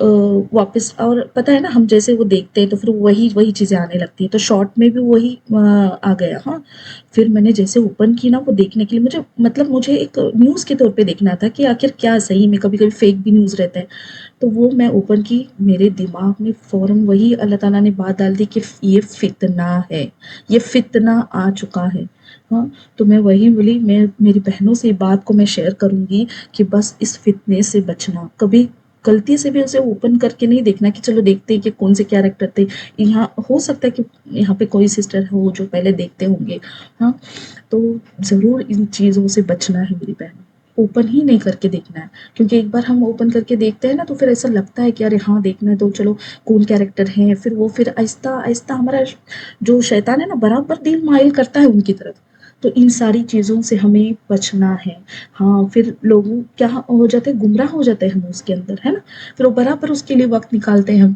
واپس، اور پتہ ہے نا ہم جیسے وہ دیکھتے ہیں تو پھر وہی چیزیں آنے لگتی ہیں، تو شارٹ میں بھی وہی آ گیا. ہاں پھر میں نے جیسے اوپن کی نا وہ دیکھنے کے لیے، مجھے ایک نیوز کے طور پہ دیکھنا تھا کہ آخر کیا صحیح میں، کبھی کبھی فیک بھی نیوز رہتا ہے، تو وہ میں اوپن کی، میرے دماغ میں فوراً وہی اللہ تعالیٰ نے بات ڈال دی کہ یہ فتنہ ہے، یہ فتنہ آ چکا ہے. ہاں تو میں وہی بولی، میں میری بہنوں سے بات کو میں شیئر کروں گی کہ بس اس فتنے سے بچنا، کبھی غلطی سے بھی اسے اوپن کر کے نہیں دیکھنا کہ چلو دیکھتے ہیں کہ کون سے کیریکٹر تھے. یہاں ہو سکتا ہے کہ یہاں پہ کوئی سسٹر ہو جو پہلے دیکھتے ہوں گے. ہاں تو ضرور ان چیزوں سے بچنا ہے میری بہن، اوپن ہی نہیں کر کے دیکھنا ہے، کیونکہ ایک بار ہم اوپن کر کے دیکھتے ہیں نا تو پھر ایسا لگتا ہے کہ ارے ہاں دیکھنا ہے تو چلو کون کیریکٹر ہیں، پھر آہستہ آہستہ ہمارا جو شیطان ہے نا برابر دل مائل کرتا ہے ان کی طرف. تو ان ساری چیزوں سے ہمیں بچنا ہے. ہاں پھر لوگوں کیا ہو جاتے ہیں، گمراہ ہو جاتے ہیں ہم اس کے اندر، ہے نا، پھر وہ برابر اس کے لیے وقت نکالتے ہیں ہم.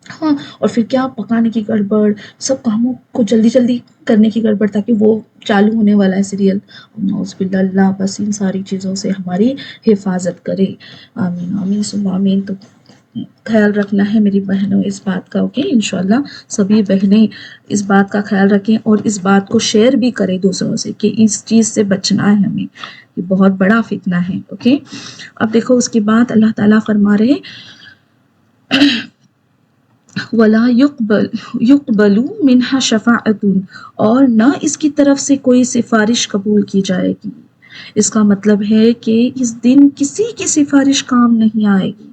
ہاں اور پھر کیا پکانے کی گڑبڑ، سب کاموں کو جلدی جلدی کرنے کی گڑبڑ تاکہ وہ چالو ہونے والا ہے سیریل. نعوذ باللہ، اللہ بس ان ساری چیزوں سے ہماری حفاظت کرے. آمین آمین ثم آمین. تو خیال رکھنا ہے میری بہنوں اس بات کا، اوکے. انشاءاللہ سبھی بہنیں اس بات کا خیال رکھیں اور اس بات کو شیئر بھی کریں دوسروں سے کہ اس چیز سے بچنا ہے ہمیں، یہ بہت بڑا فتنہ ہے، اوکے. اب دیکھو اس کے بعد اللہ تعالیٰ فرما رہے وَلَا يُقْبَلُ مِنْهَا شَفَاعَةٌ، اور نہ اس کی طرف سے کوئی سفارش قبول کی جائے گی. اس کا مطلب ہے کہ اس دن کسی کی سفارش کام نہیں آئے گی،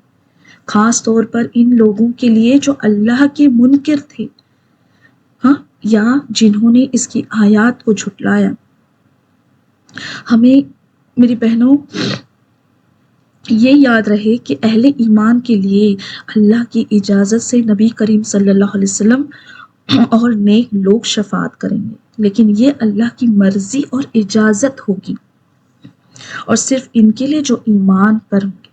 خاص طور پر ان لوگوں کے لیے جو اللہ کے منکر تھے، ہاں، یا جنہوں نے اس کی آیات کو جھٹلایا. ہمیں میری بہنوں یہ یاد رہے کہ اہل ایمان کے لیے اللہ کی اجازت سے نبی کریم صلی اللہ علیہ وسلم اور نیک لوگ شفاعت کریں گے، لیکن یہ اللہ کی مرضی اور اجازت ہوگی، اور صرف ان کے لیے جو ایمان پر ہوں گے.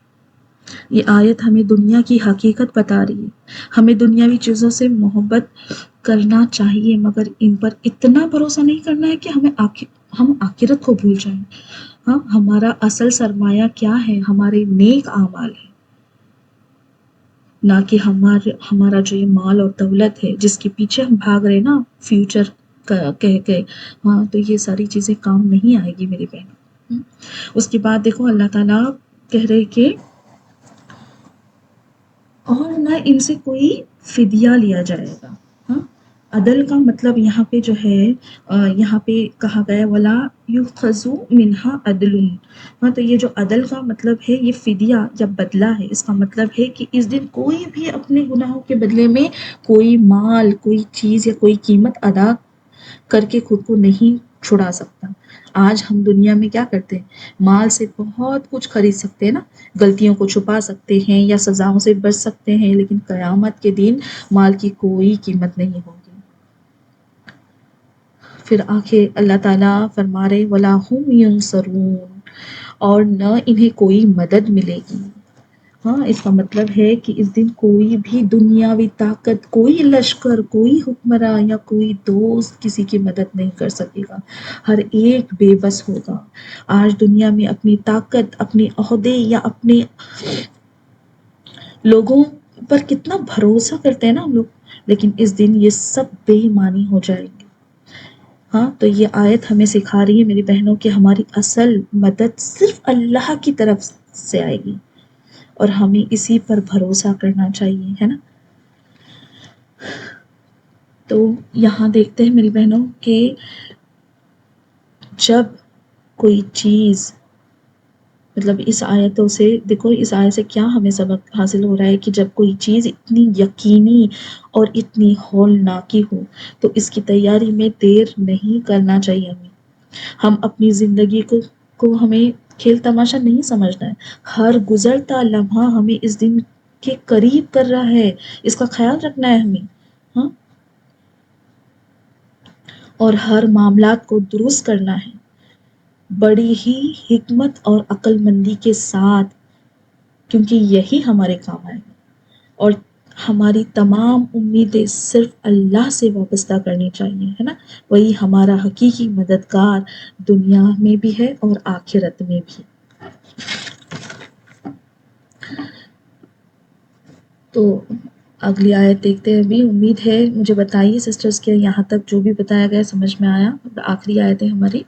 یہ آیت ہمیں دنیا کی حقیقت بتا رہی ہے. ہمیں دنیاوی چیزوں سے محبت کرنا چاہیے، مگر ان پر اتنا بھروسہ نہیں کرنا ہے کہ ہم آخرت کو بھول جائیں. ہاں ہمارا اصل سرمایہ کیا ہے؟ ہمارے نیک اعمال ہے، نہ کہ ہمارا جو یہ مال اور دولت ہے جس کے پیچھے ہم بھاگ رہے نا فیوچر کہہ کے. ہاں تو یہ ساری چیزیں کام نہیں آئے گی میری بہن. اس کے بعد دیکھو اللہ تعالیٰ کہہ رہے کہ اور نہ ان سے کوئی فدیہ لیا جائے گا. ہاں عدل کا مطلب یہاں پہ جو ہے، یہاں پہ کہا گیا ولا یؤخذ منہا عدل. ہاں تو یہ جو عدل کا مطلب ہے یہ فدیہ یا بدلہ ہے. اس کا مطلب ہے کہ اس دن کوئی بھی اپنے گناہوں کے بدلے میں کوئی مال، کوئی چیز یا کوئی قیمت ادا کر کے خود کو نہیں چھڑا سکتا. آج ہم دنیا میں کیا کرتے ہیں، مال سے بہت کچھ خرید سکتے ہیں نا، غلطیوں کو چھپا سکتے ہیں یا سزاؤں سے بچ سکتے ہیں، لیکن قیامت کے دن مال کی کوئی قیمت نہیں ہوگی. پھر آخر اللہ تعالیٰ فرما رہے وَلَا هُمْ يُنصَرُونَ، اور نہ انہیں کوئی مدد ملے گی. ہاں اس کا مطلب ہے کہ اس دن کوئی بھی دنیاوی طاقت، کوئی لشکر، کوئی حکمراں یا کوئی دوست کسی کی مدد نہیں کر سکے گا. ہر ایک بے بس ہوگا. آج دنیا میں اپنی طاقت، اپنے عہدے یا اپنے لوگوں پر کتنا بھروسہ کرتے ہیں نا ہم لوگ، لیکن اس دن یہ سب بے معنی ہو جائیں گے. ہاں تو یہ آیت ہمیں سکھا رہی ہے میری بہنوں کہ ہماری اصل مدد صرف اللہ کی طرف سے آئے گی، اور ہمیں اسی پر بھروسہ کرنا چاہیے، ہے نا. تو یہاں دیکھتے ہیں میری بہنوں کہ جب کوئی چیز، مطلب اس آیتوں سے دیکھو، اس آیت سے کیا ہمیں سبق حاصل ہو رہا ہے کہ جب کوئی چیز اتنی یقینی اور اتنی ہولناکی ہو تو اس کی تیاری میں دیر نہیں کرنا چاہیے. ہم اپنی زندگی کو ہمیں کھیل تماشا نہیں سمجھنا ہے. ہر گزرتا لمحہ ہمیں اس دن کے قریب کر رہا ہے، اس کا خیال رکھنا ہے ہمیں. ہاں اور ہر معاملات کو درست کرنا ہے بڑی ہی حکمت اور عقل مندی کے ساتھ، کیونکہ یہی ہمارے کام آئے گا. اور ہماری تمام امیدیں صرف اللہ سے وابستہ کرنی چاہیے، ہے نا. وہی ہمارا حقیقی مددگار دنیا میں بھی ہے اور آخرت میں بھی. تو اگلی آیت دیکھتے ہیں ابھی. امید ہے مجھے بتائیے سسٹرز کہ یہاں تک جو بھی بتایا گیا سمجھ میں آیا. آخری آیت ہے ہماری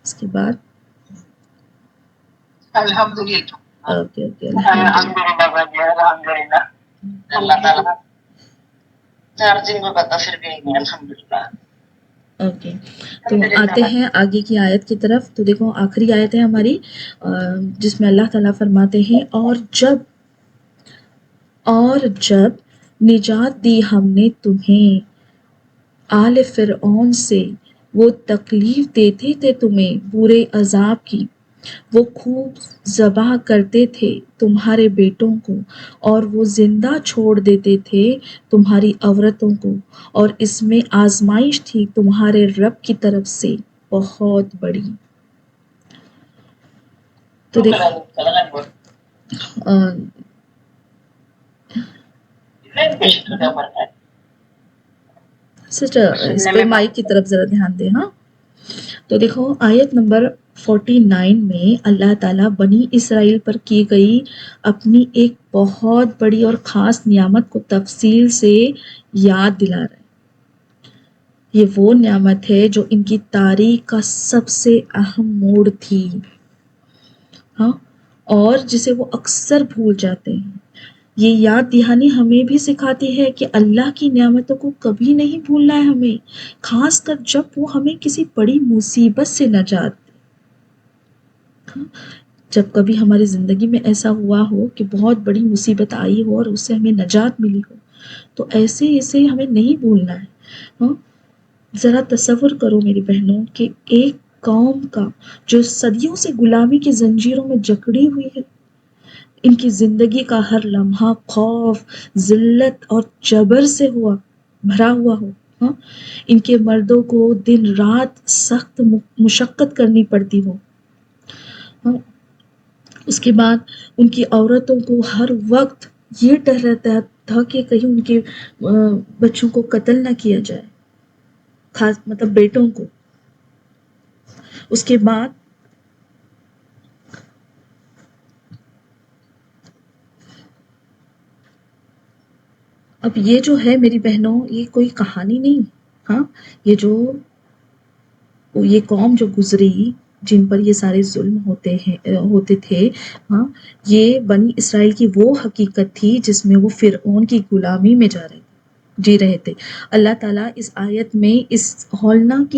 اس کے بعد.
الحمدللہ.
اوکے الحمدللہ.
الحمدللہ. اللہ تعالیٰ چارجنگ میں پتا پھر بھی نہیں. الحمدللہ.
اوکے تو آتے ہیں آگے کی آیت کی طرف. تو دیکھو آخری آیت ہے ہماری جس میں اللہ تعالیٰ فرماتے ہیں اور جب نجات دی ہم نے تمہیں آل فرعون سے، وہ تکلیف دیتے تھے تمہیں برے عذاب کی، وہ خوب ذبح کرتے تھے تمہارے بیٹوں کو، اور وہ زندہ چھوڑ دیتے تھے تمہاری عورتوں کو، اور اس میں آزمائش تھی تمہارے رب کی طرف سے بہت بڑی. تو دیکھو سسٹر اس پہ مائک کی طرف ذرا دھیان دیں. ہاں تو دیکھو آیت نمبر 49 میں اللہ تعالیٰ بنی اسرائیل پر کی گئی اپنی ایک بہت بڑی اور خاص نعمت کو تفصیل سے یاد دلا رہا ہے. یہ وہ نعمت ہے جو ان کی تاریخ کا سب سے اہم موڑ تھی، ہاں، اور جسے وہ اکثر بھول جاتے ہیں. یہ یاد دہانی ہمیں بھی سکھاتی ہے کہ اللہ کی نعمتوں کو کبھی نہیں بھولنا ہے ہمیں، خاص کر جب وہ ہمیں کسی بڑی مصیبت سے نجات دے. جب کبھی ہماری زندگی میں ایسا ہوا ہو کہ بہت بڑی مصیبت آئی ہو اور اس سے ہمیں نجات ملی ہو، تو اسے ہمیں نہیں بھولنا ہے. ہاں ذرا تصور کرو میری بہنوں کہ ایک قوم کا جو صدیوں سے غلامی کی زنجیروں میں جکڑی ہوئی ہے، ان کی زندگی کا ہر لمحہ خوف، ذلت اور جبر سے بھرا ہوا ہو. ہاں ان کے مردوں کو دن رات سخت مشقت کرنی پڑتی ہو. ہاں اس کے بعد ان کی عورتوں کو ہر وقت یہ ڈر رہتا تھا کہ کہیں ان کے بچوں کو قتل نہ کیا جائے، خاص مطلب بیٹوں کو. اس کے بعد اب یہ جو ہے میری بہنوں، یہ کوئی کہانی نہیں. ہاں یہ قوم جو گزری، جن پر یہ سارے ظلم ہوتے تھے، ہاں یہ بنی اسرائیل کی وہ حقیقت تھی جس میں وہ فرعون کی غلامی میں جی رہے تھے. اللہ تعالیٰ اس آیت میں اس ہولناک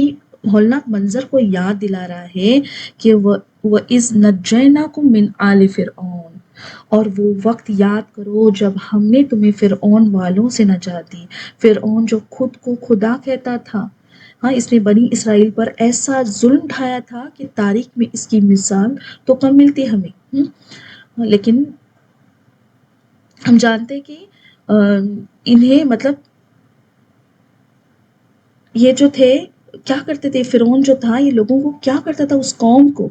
منظر کو یاد دلا رہا ہے کہ وَإِذْ نَجَّيْنَاكُمْ مِنْ آلِ فِرْعَوْنَ، اور وہ وقت یاد کرو جب ہم نے تمہیں فرعون والوں سے نجات دی. فرعون جو خود کو خدا کہتا تھا، ہاں اس نے بنی اسرائیل پر ایسا ظلم ڈھایا تھا کہ تاریخ میں اس کی مثال تو کم ملتی ہمیں. لیکن ہم جانتے کہ انہیں مطلب یہ جو تھے کیا کرتے تھے، فرعون جو تھا یہ لوگوں کو کیا کرتا تھا، اس قوم کو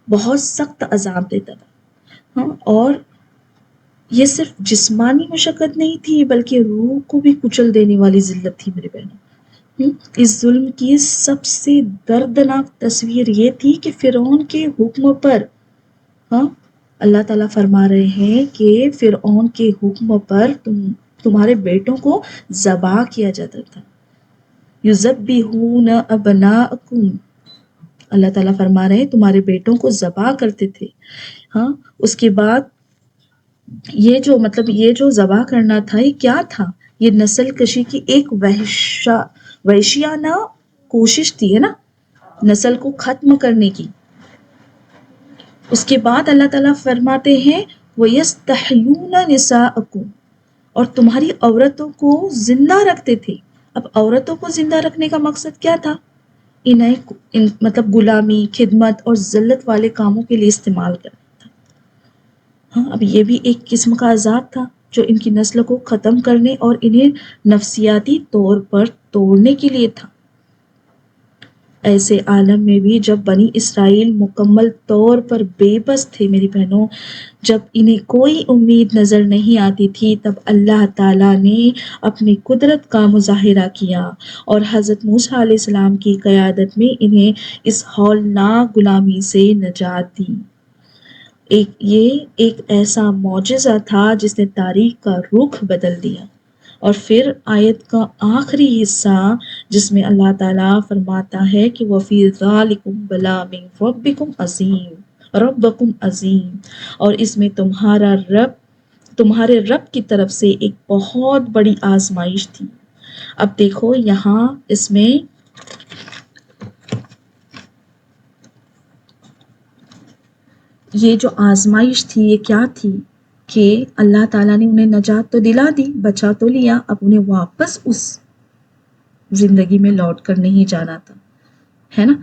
بہت سخت عذاب دیتا تھا. ہاں اور یہ صرف جسمانی مشقت نہیں تھی بلکہ روح کو بھی کچل دینے والی ذلت تھی میرے بہنوں. اس ظلم کی سب سے دردناک تصویر یہ تھی کہ فرعون کے حکم پر، ہاں اللہ تعالیٰ فرما رہے ہیں کہ فرعون کے حکم پر تمہارے بیٹوں کو ذبح کیا جاتا تھا. یذبحون ابناءکم، اللہ تعالیٰ فرما رہے ہیں تمہارے بیٹوں کو ذبح کرتے تھے. ہاں اس کے بعد یہ جو ذبح کرنا تھا یہ کیا تھا، یہ نسل کشی کی ایک وحشیانہ کوشش تھی، ہے نا، نسل کو ختم کرنے کی. اس کے بعد اللہ تعالیٰ فرماتے ہیں وَيَسْتَحْيُونَ نِسَاءَكُمْ، اور تمہاری عورتوں کو زندہ رکھتے تھے. اب عورتوں کو زندہ رکھنے کا مقصد کیا تھا، انہیں مطلب غلامی، خدمت اور ذلت والے کاموں کے لیے استعمال کرنا تھا. ہاں اب یہ بھی ایک قسم کا عذاب تھا جو ان کی نسل کو ختم کرنے اور انہیں نفسیاتی طور پر توڑنے کے لیے تھا. ایسے عالم میں بھی جب بنی اسرائیل مکمل طور پر بے بس تھے میری بہنوں، جب انہیں کوئی امید نظر نہیں آتی تھی، تب اللہ تعالیٰ نے اپنی قدرت کا مظاہرہ کیا اور حضرت موسیٰ علیہ السلام کی قیادت میں انہیں اس ہولناک غلامی سے نجات دی. یہ ایک ایسا معجزہ تھا جس نے تاریخ کا رخ بدل دیا۔ اور پھر آیت کا آخری حصہ جس میں اللہ تعالیٰ فرماتا ہے کہ وَفِي ذَلِكُمْ بَلَا مِن رَبِّكُمْ عَظِيمٌ رَبَّكُمْ عظیم، اور اس میں تمہارے رب کی طرف سے ایک بہت بڑی آزمائش تھی۔ اب دیکھو یہاں اس میں یہ جو آزمائش تھی یہ کیا تھی کہ اللہ تعالیٰ نے انہیں نجات تو دلا دی، بچا تو لیا، اب انہیں واپس اس زندگی میں لوٹ کر نہیں جانا تھا، ہے نا۔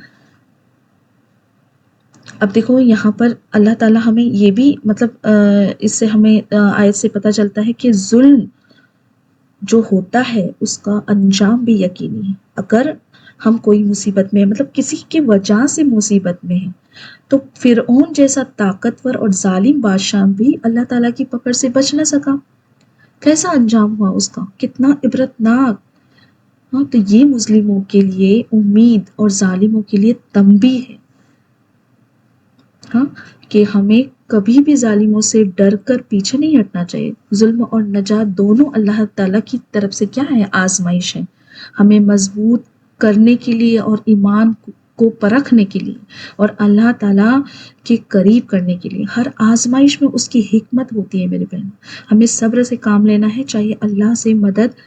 اب دیکھو یہاں پر اللہ تعالیٰ ہمیں یہ بھی مطلب اس سے ہمیں آیت سے پتہ چلتا ہے کہ ظلم جو ہوتا ہے اس کا انجام بھی یقینی ہے۔ اگر ہم کوئی مصیبت میں مطلب کسی کی وجہ سے مصیبت میں ہیں تو فرعون جیسا طاقتور اور ظالم بادشاہ بھی اللہ تعالیٰ کی پکڑ سے بچ نہ سکا۔ کیسا انجام ہوا اس کا، کتنا عبرتناک۔ ہاں، تو یہ مظلوموں کے لیے امید اور ظالموں کے لیے تنبیہ ہے، ہاں، کہ ہمیں کبھی بھی ظالموں سے ڈر کر پیچھے نہیں ہٹنا چاہیے۔ ظلم اور نجات دونوں اللہ تعالیٰ کی طرف سے کیا ہے، آزمائش ہے، ہمیں مضبوط کرنے کے لیے اور ایمان کو پرکھنے کے لیے اور اللہ تعالیٰ کے قریب کرنے کے لیے۔ ہر آزمائش میں اس کی حکمت ہوتی ہے میرے بہن، ہمیں صبر سے کام لینا ہے، چاہیے اللہ سے مدد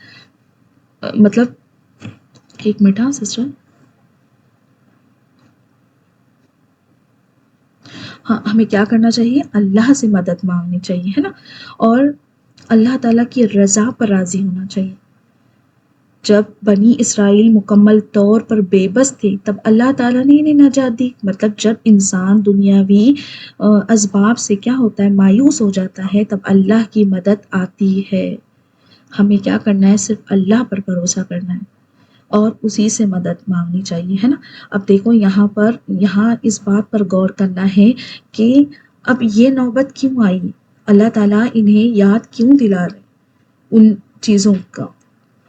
مطلب ایک منٹ ہاں سسٹر، ہاں ہمیں کیا کرنا چاہیے، اللہ سے مدد مانگنی چاہیے، ہے نا، اور اللہ تعالیٰ کی رضا پر راضی ہونا چاہیے۔ جب بنی اسرائیل مکمل طور پر بے بس تھے تب اللہ تعالیٰ نے انہیں نجات دی۔ مطلب جب انسان دنیاوی اسباب سے کیا ہوتا ہے، مایوس ہو جاتا ہے، تب اللہ کی مدد آتی ہے۔ ہمیں کیا کرنا ہے، صرف اللہ پر بھروسہ کرنا ہے اور اسی سے مدد مانگنی چاہیے، ہے نا۔ اب دیکھو یہاں اس بات پر غور کرنا ہے کہ اب یہ نوبت کیوں آئی، اللہ تعالیٰ انہیں یاد کیوں دلا رہے ان چیزوں کا،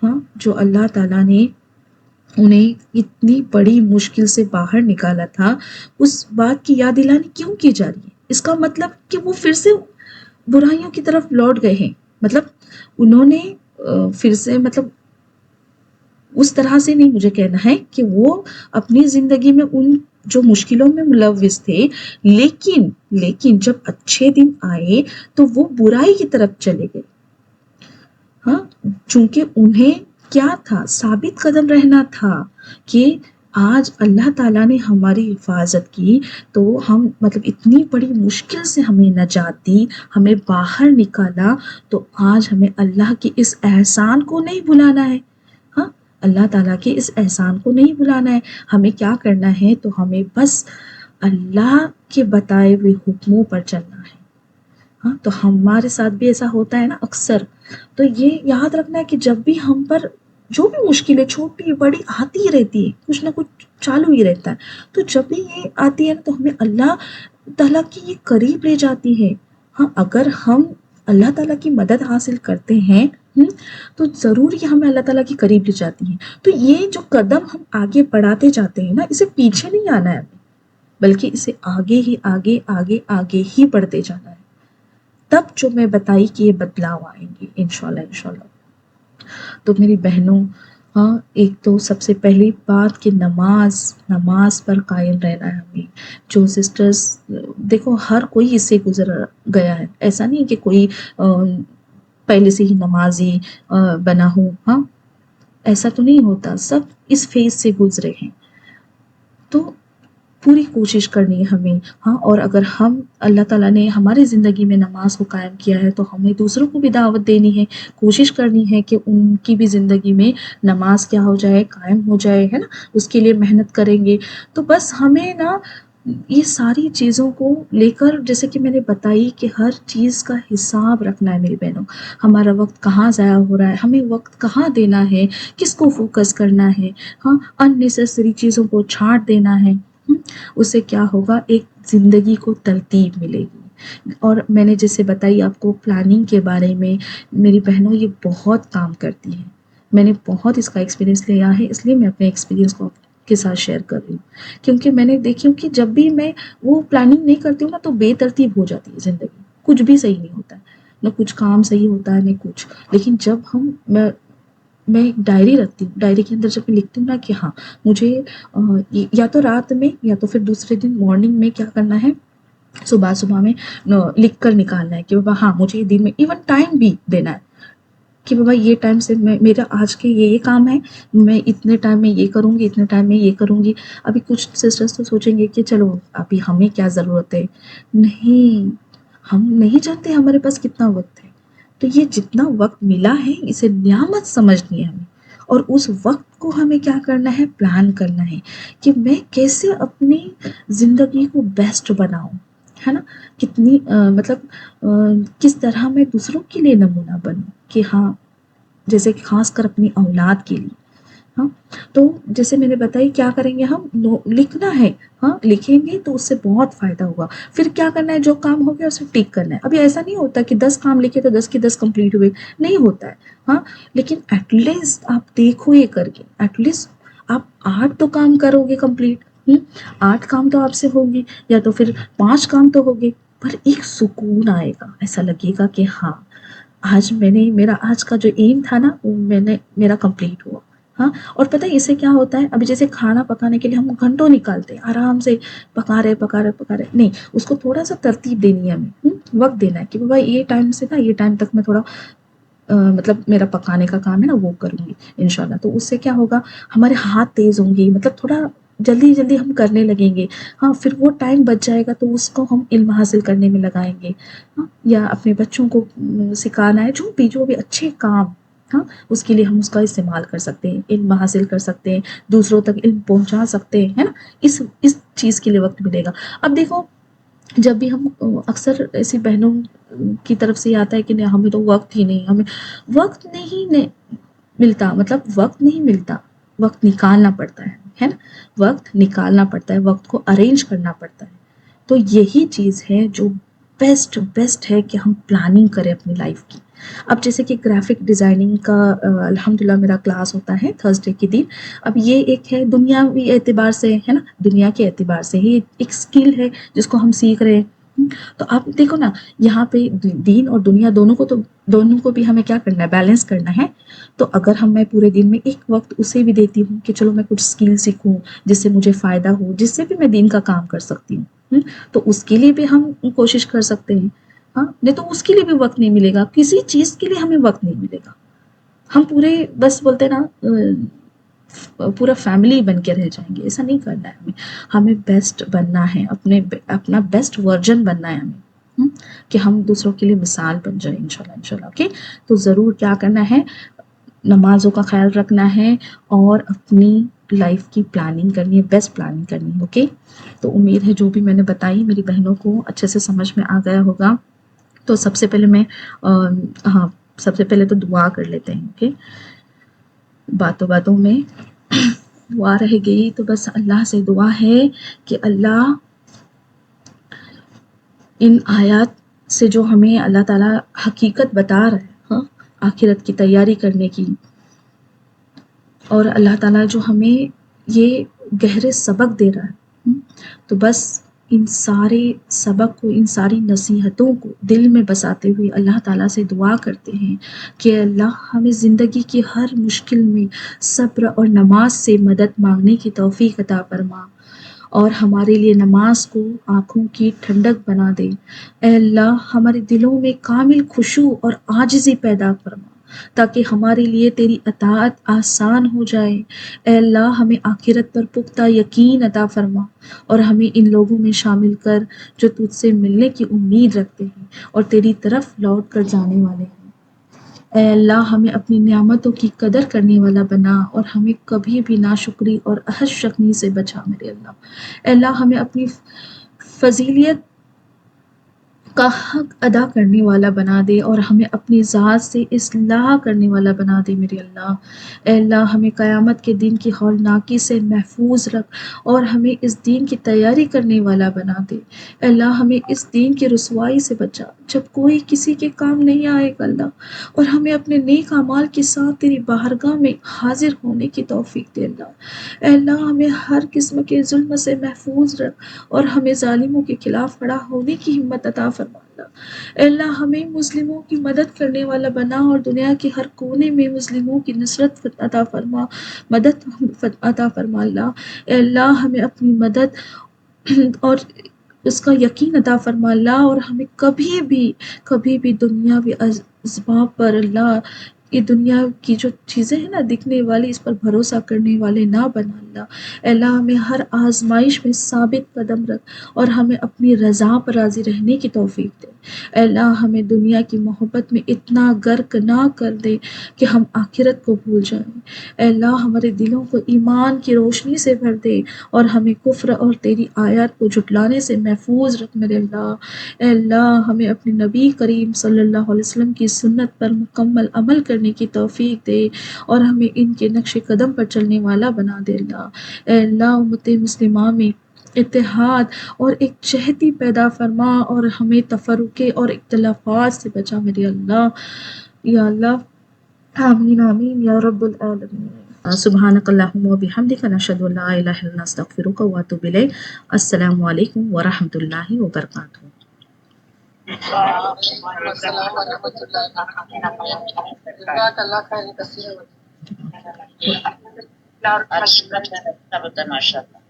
ہاں، جو اللہ تعالیٰ نے انہیں اتنی بڑی مشکل سے باہر نکالا تھا، اس بات کی یاد دلانی کیوں کی جا رہی ہے۔ اس کا مطلب کہ وہ پھر سے برائیوں کی طرف لوٹ گئے ہیں، مطلب انہوں نے پھر سے مطلب اس طرح سے نہیں، مجھے کہنا ہے کہ وہ اپنی زندگی میں ان جو مشکلوں میں ملوث تھے، لیکن جب اچھے دن آئے تو وہ برائی کی طرف چلے گئے، ہاں، چونکہ انہیں کیا تھا، ثابت قدم رہنا تھا کہ آج اللہ تعالیٰ نے ہماری حفاظت کی تو ہم مطلب اتنی بڑی مشکل سے ہمیں نجات دی، ہمیں باہر نکالا، تو آج ہمیں اللہ کے اس احسان کو نہیں بھلانا ہے، ہاں، اللہ تعالیٰ کے اس احسان کو نہیں بھلانا ہے۔ ہمیں کیا کرنا ہے، تو ہمیں بس اللہ کے بتائے ہوئے حکموں پر چلنا ہے، ہاں۔ تو ہمارے ساتھ بھی ایسا ہوتا ہے نا اکثر، تو یہ یاد رکھنا ہے کہ جب بھی ہم پر جو بھی مشکلیں چھوٹی بڑی آتی ہی رہتی ہے، کچھ نہ کچھ چالو ہی رہتا ہے، تو جب بھی یہ آتی ہے تو ہمیں اللہ تعالیٰ کی یہ قریب لے جاتی ہے، ہاں۔ اگر ہم اللہ تعالیٰ کی مدد حاصل کرتے ہیں تو ضرور یہ ہمیں اللہ تعالیٰ کی قریب لے جاتی ہیں۔ تو یہ جو قدم ہم آگے بڑھاتے جاتے ہیں نا، اسے پیچھے نہیں آنا ہے ہمیں، بلکہ اسے آگے ہی آگے آگے آگے ہی بڑھتے جانا ہے، تب جو میں بتائی کہ یہ بدلاؤ آئیں گے انشاءاللہ۔ تو میری بہنوں، ہاں، ایک تو سب سے پہلی بات کہ نماز پر قائم رہنا ہے ہمیں۔ جو سسٹرز دیکھو ہر کوئی اس سے گزر گیا ہے، ایسا نہیں کہ کوئی پہلے سے ہی نمازی بنا ہو، ہاں، ایسا تو نہیں ہوتا، سب اس فیز سے گزرے ہیں، تو پوری کوشش کرنی ہے ہمیں، ہاں۔ اور اگر ہم اللہ تعالیٰ نے ہماری زندگی میں نماز کو قائم کیا ہے تو ہمیں دوسروں کو بھی دعوت دینی ہے، کوشش کرنی ہے کہ ان کی بھی زندگی میں نماز کیا ہو جائے، قائم ہو جائے، ہے نا، اس کے لیے محنت کریں گے۔ تو بس ہمیں نا یہ ساری چیزوں کو لے کر، جیسے کہ میں نے بتائی کہ ہر چیز کا حساب رکھنا ہے میری بہنوں، ہمارا وقت کہاں ضائع ہو رہا ہے، ہمیں وقت کہاں دینا ہے، کس کو فوکس کرنا ہے، ہاں، اننیسیسری چیزوں کو چھاٹ دینا ہے، اس سے کیا ہوگا، ایک زندگی کو ترتیب ملے گی۔ اور میں نے جیسے بتائی آپ کو پلاننگ کے بارے میں، میری بہنوں یہ بہت کام کرتی ہے، میں نے بہت اس کا ایکسپیرینس لیا ہے، اس لیے میں اپنے ایکسپیرینس کو کے ساتھ شیئر کر رہی ہوں، کیونکہ میں نے دیکھی ہوں کہ جب بھی میں وہ پلاننگ نہیں کرتی ہوں نا تو بے ترتیب ہو جاتی ہے زندگی، کچھ بھی صحیح نہیں ہوتا ہے، نہ کچھ کام صحیح ہوتا ہے نہ کچھ. لیکن جب میں ایک ڈائری رکھتی ہوں، ڈائری کے اندر جب میں لکھتی ہوں نا کہ ہاں مجھے یا تو رات میں یا تو پھر دوسرے دن مارننگ میں کیا کرنا ہے، صبح میں لکھ کر نکالنا ہے کہ بابا ہاں مجھے دن میں ایون ٹائم بھی دینا ہے کہ بابا یہ ٹائم سے میرا آج کے یہ کام ہے، میں اتنے ٹائم میں یہ کروں گی، اتنے ٹائم میں یہ کروں گی. ابھی کچھ سسٹرس تو سوچیں گے کہ چلو ابھی ہمیں کیا ضرورت ہے، نہیں، ہم نہیں جانتے ہمارے پاس کتنا وقت ہے. تو یہ جتنا وقت ملا ہے اسے نعمت سمجھنی ہے ہمیں، اور اس وقت کو ہمیں کیا کرنا ہے، پلان کرنا ہے کہ میں کیسے اپنی زندگی کو بیسٹ بناؤں، ہے نا، کتنی مطلب کس طرح میں دوسروں کے لیے نمونہ بنوں کہ ہاں، جیسے کہ خاص کر اپنی اولاد کے لیے. ہاں، تو جیسے میں نے بتائی کیا کریں گے ہم، لکھنا ہے. ہاں، لکھیں گے تو اس سے بہت فائدہ ہوگا. پھر کیا کرنا ہے، جو کام ہو گیا اسے ٹک کرنا ہے. ابھی ایسا نہیں ہوتا کہ 10 کام لکھے تو 10 کے 10 کمپلیٹ ہوئے، نہیں ہوتا ہے. ہاں، لیکن ایٹ لیسٹ آپ دیکھو یہ کر کے، ایٹ لیسٹ آپ 8 تو کام کرو گے کمپلیٹ. 8 کام تو آپ سے ہوگی، یا تو پھر 5 کام تو ہوگے، پر ایک سکون آئے گا، ایسا لگے گا کہ ہاں آج میرا آج کا جو ایم تھا نا وہ میرا کمپلیٹ ہوا. ہاں، اور پتہ ہے اس سے کیا ہوتا ہے، ابھی جیسے کھانا پکانے کے لیے ہم گھنٹوں نکالتے ہیں آرام سے، پکا رہے نہیں، اس کو تھوڑا سا ترتیب دینی ہے ہمیں، وقت دینا ہے کہ بابا یہ ٹائم سے نا یہ ٹائم تک میں تھوڑا مطلب میرا پکانے کا کام ہے نا وہ کروں گی انشاءاللہ. تو اس سے کیا ہوگا، ہمارے ہاتھ تیز ہوں گے، مطلب تھوڑا جلدی ہم کرنے لگیں گے. ہاں، پھر وہ ٹائم بچ جائے گا تو اس کو ہم علم حاصل کرنے میں لگائیں گے. ہاں، یا اپنے بچوں کو سکھانا ہے، جو بھی اچھے کام، ہاں اس کے لیے ہم اس کا استعمال کر سکتے ہیں، علم حاصل کر سکتے ہیں، دوسروں تک علم پہنچا سکتے ہیں، ہے نا. اس چیز کے لیے وقت ملے گا. اب دیکھو، جب بھی ہم اکثر ایسی بہنوں کی طرف سے آتا ہے کہ نہیں ہمیں تو وقت ہی نہیں، ہمیں وقت نہیں ملتا، مطلب وقت نہیں ملتا، وقت نکالنا پڑتا ہے نا، وقت نکالنا پڑتا ہے، وقت کو ارینج کرنا پڑتا ہے. تو یہی چیز ہے جو بیسٹ ہے کہ ہم پلاننگ کریں اپنی لائف کی. اب جیسے کہ گرافک ڈیزائننگ کا الحمدللہ میرا کلاس ہوتا ہے تھرسڈے کے دن. اب یہ ایک ہے دنیاوی اعتبار سے، ہے نا، دنیا کے اعتبار سے ہی ایک اسکل ہے جس کو ہم سیکھ رہے ہیں. تو آپ دیکھو نا، یہاں پہ دین اور دنیا دونوں کو بھی ہمیں کیا کرنا ہے، بیلنس کرنا ہے. تو اگر میں پورے دن میں ایک وقت اسے بھی دیتی ہوں کہ چلو میں کچھ اسکل سیکھوں جس سے مجھے فائدہ ہو، جس سے بھی میں دین کا کام کر سکتی ہوں، تو اس کے لیے بھی ہم کوشش کر سکتے ہیں. ہاں، نہیں تو اس کے لیے بھی وقت نہیں ملے گا، کسی چیز کے لیے ہمیں وقت نہیں ملے گا. ہم پورے بس بولتے نا پورا فیملی بن کے رہ جائیں گے. ایسا نہیں کرنا ہے ہمیں بیسٹ بننا ہے، اپنا بیسٹ ورژن بننا ہے ہمیں، کہ ہم دوسروں کے لیے مثال بن جائیں انشاءاللہ. اوکے، تو ضرور کیا کرنا ہے، نمازوں کا خیال رکھنا ہے اور اپنی لائف کی پلاننگ کرنی ہے، بیسٹ پلاننگ کرنی ہے. اوکے، تو امید ہے جو بھی میں نے بتائی میری بہنوں کو اچھے سے سمجھ میں آ گیا ہوگا. تو سب سے پہلے تو دعا کر لیتے ہیں. اوکے، باتوں میں دعا رہ گئی تو بس اللہ سے دعا ہے کہ اللہ ان آیات سے جو ہمیں اللہ تعالیٰ حقیقت بتا رہا ہے، ہاں، آخرت کی تیاری کرنے کی، اور اللہ تعالیٰ جو ہمیں یہ گہرے سبق دے رہا ہے، تو بس ان سارے سبق کو، ان ساری نصیحتوں کو دل میں بساتے ہوئے اللہ تعالیٰ سے دعا کرتے ہیں کہ اللہ ہمیں زندگی کی ہر مشکل میں صبر اور نماز سے مدد مانگنے کی توفیق عطا فرما، اور ہمارے لیے نماز کو آنکھوں کی ٹھنڈک بنا دے. اے اللہ ہمارے دلوں میں کامل خشوع اور عاجزی پیدا فرما تاکہ ہمارے لیے تیری اطاعت آسان ہو جائے. اے اللہ ہمیں آخرت پر پختہ یقین عطا فرما اور ہمیں ان لوگوں میں شامل کر جو تجھ سے ملنے کی امید رکھتے ہیں اور تیری طرف لوٹ کر جانے والے ہیں. اے اللہ ہمیں اپنی نعمتوں کی قدر کرنے والا بنا اور ہمیں کبھی بھی ناشکری اور احد شکنی سے بچا میرے اللہ. اے اللہ ہمیں اپنی فضیلیت کا حق ادا کرنے والا بنا دے اور ہمیں اپنی ذات سے اصلاح کرنے والا بنا دے میرے اللہ۔ اے اللہ ہمیں قیامت کے دن کی ہولناکی سے محفوظ رکھ اور ہمیں اس دین کی تیاری کرنے والا بنا دے۔ اے اللہ ہمیں اس دین کی رسوائی سے بچا جب کوئی کسی کے کام نہیں آئے گا اللہ، اور ہمیں اپنے نیک اعمال کے ساتھ تیری بارگاہ میں حاضر ہونے کی توفیق دے اللہ۔ اے اللہ ہمیں ہر قسم کے ظلم سے محفوظ رکھ اور ہمیں ظالموں کے خلاف کھڑا ہونے کی ہمت عطا فرما اللہ۔ اے اللہ ہمیں مسلموں کی مدد کرنے والا بنا اور دنیا کے ہر کونے میں مسلموں کی نصرت عطا فرما، مدد عطا فرما اللہ۔ اے اللہ ہمیں اپنی مدد اور اس کا یقین عطا فرما اللہ، اور ہمیں کبھی بھی دنیاوی اسباب پر اللہ، یہ دنیا کی جو چیزیں ہیں نا دکھنے والی، اس پر بھروسہ کرنے والے نہ بنا اللہ۔ اے اللہ ہمیں ہر آزمائش میں ثابت قدم رکھ اور ہمیں اپنی رضا پر راضی رہنے کی توفیق دے۔ اے اللہ ہمیں دنیا کی محبت میں اتنا غرق نہ کر دے کہ ہم آخرت کو بھول جائیں۔ اے اللہ ہمارے دلوں کو ایمان کی روشنی سے بھر دے اور ہمیں کفر اور تیری آیات کو جھٹلانے سے محفوظ رکھ میرے اللہ۔ اے اللہ ہمیں اپنے نبی کریم صلی اللہ علیہ وسلم کی سنت پر مکمل عمل کرنے کی توفیق دے اور ہمیں ان کے نقش قدم پر چلنے والا بنا دے اللہ۔ اے اللہ امت مسلمہ میں اتحاد اور ایک چہتی پیدا فرما اور ہمیں تفرقے اور اختلافات سے بچا میرے اللہ، یا اللہ آمین آمین یا رب العالمین۔ سبحانک اللہم و بحمدک نشہد ان لا الہ الا انت نستغفرک و اتوب الیک۔ السلام علیکم ورحمۃ اللہ وبرکاتہ۔
السلام ورحمۃ اللہ وبرکاتہ۔ جزاک اللہ خیر کثیر۔ ماشاء اللہ۔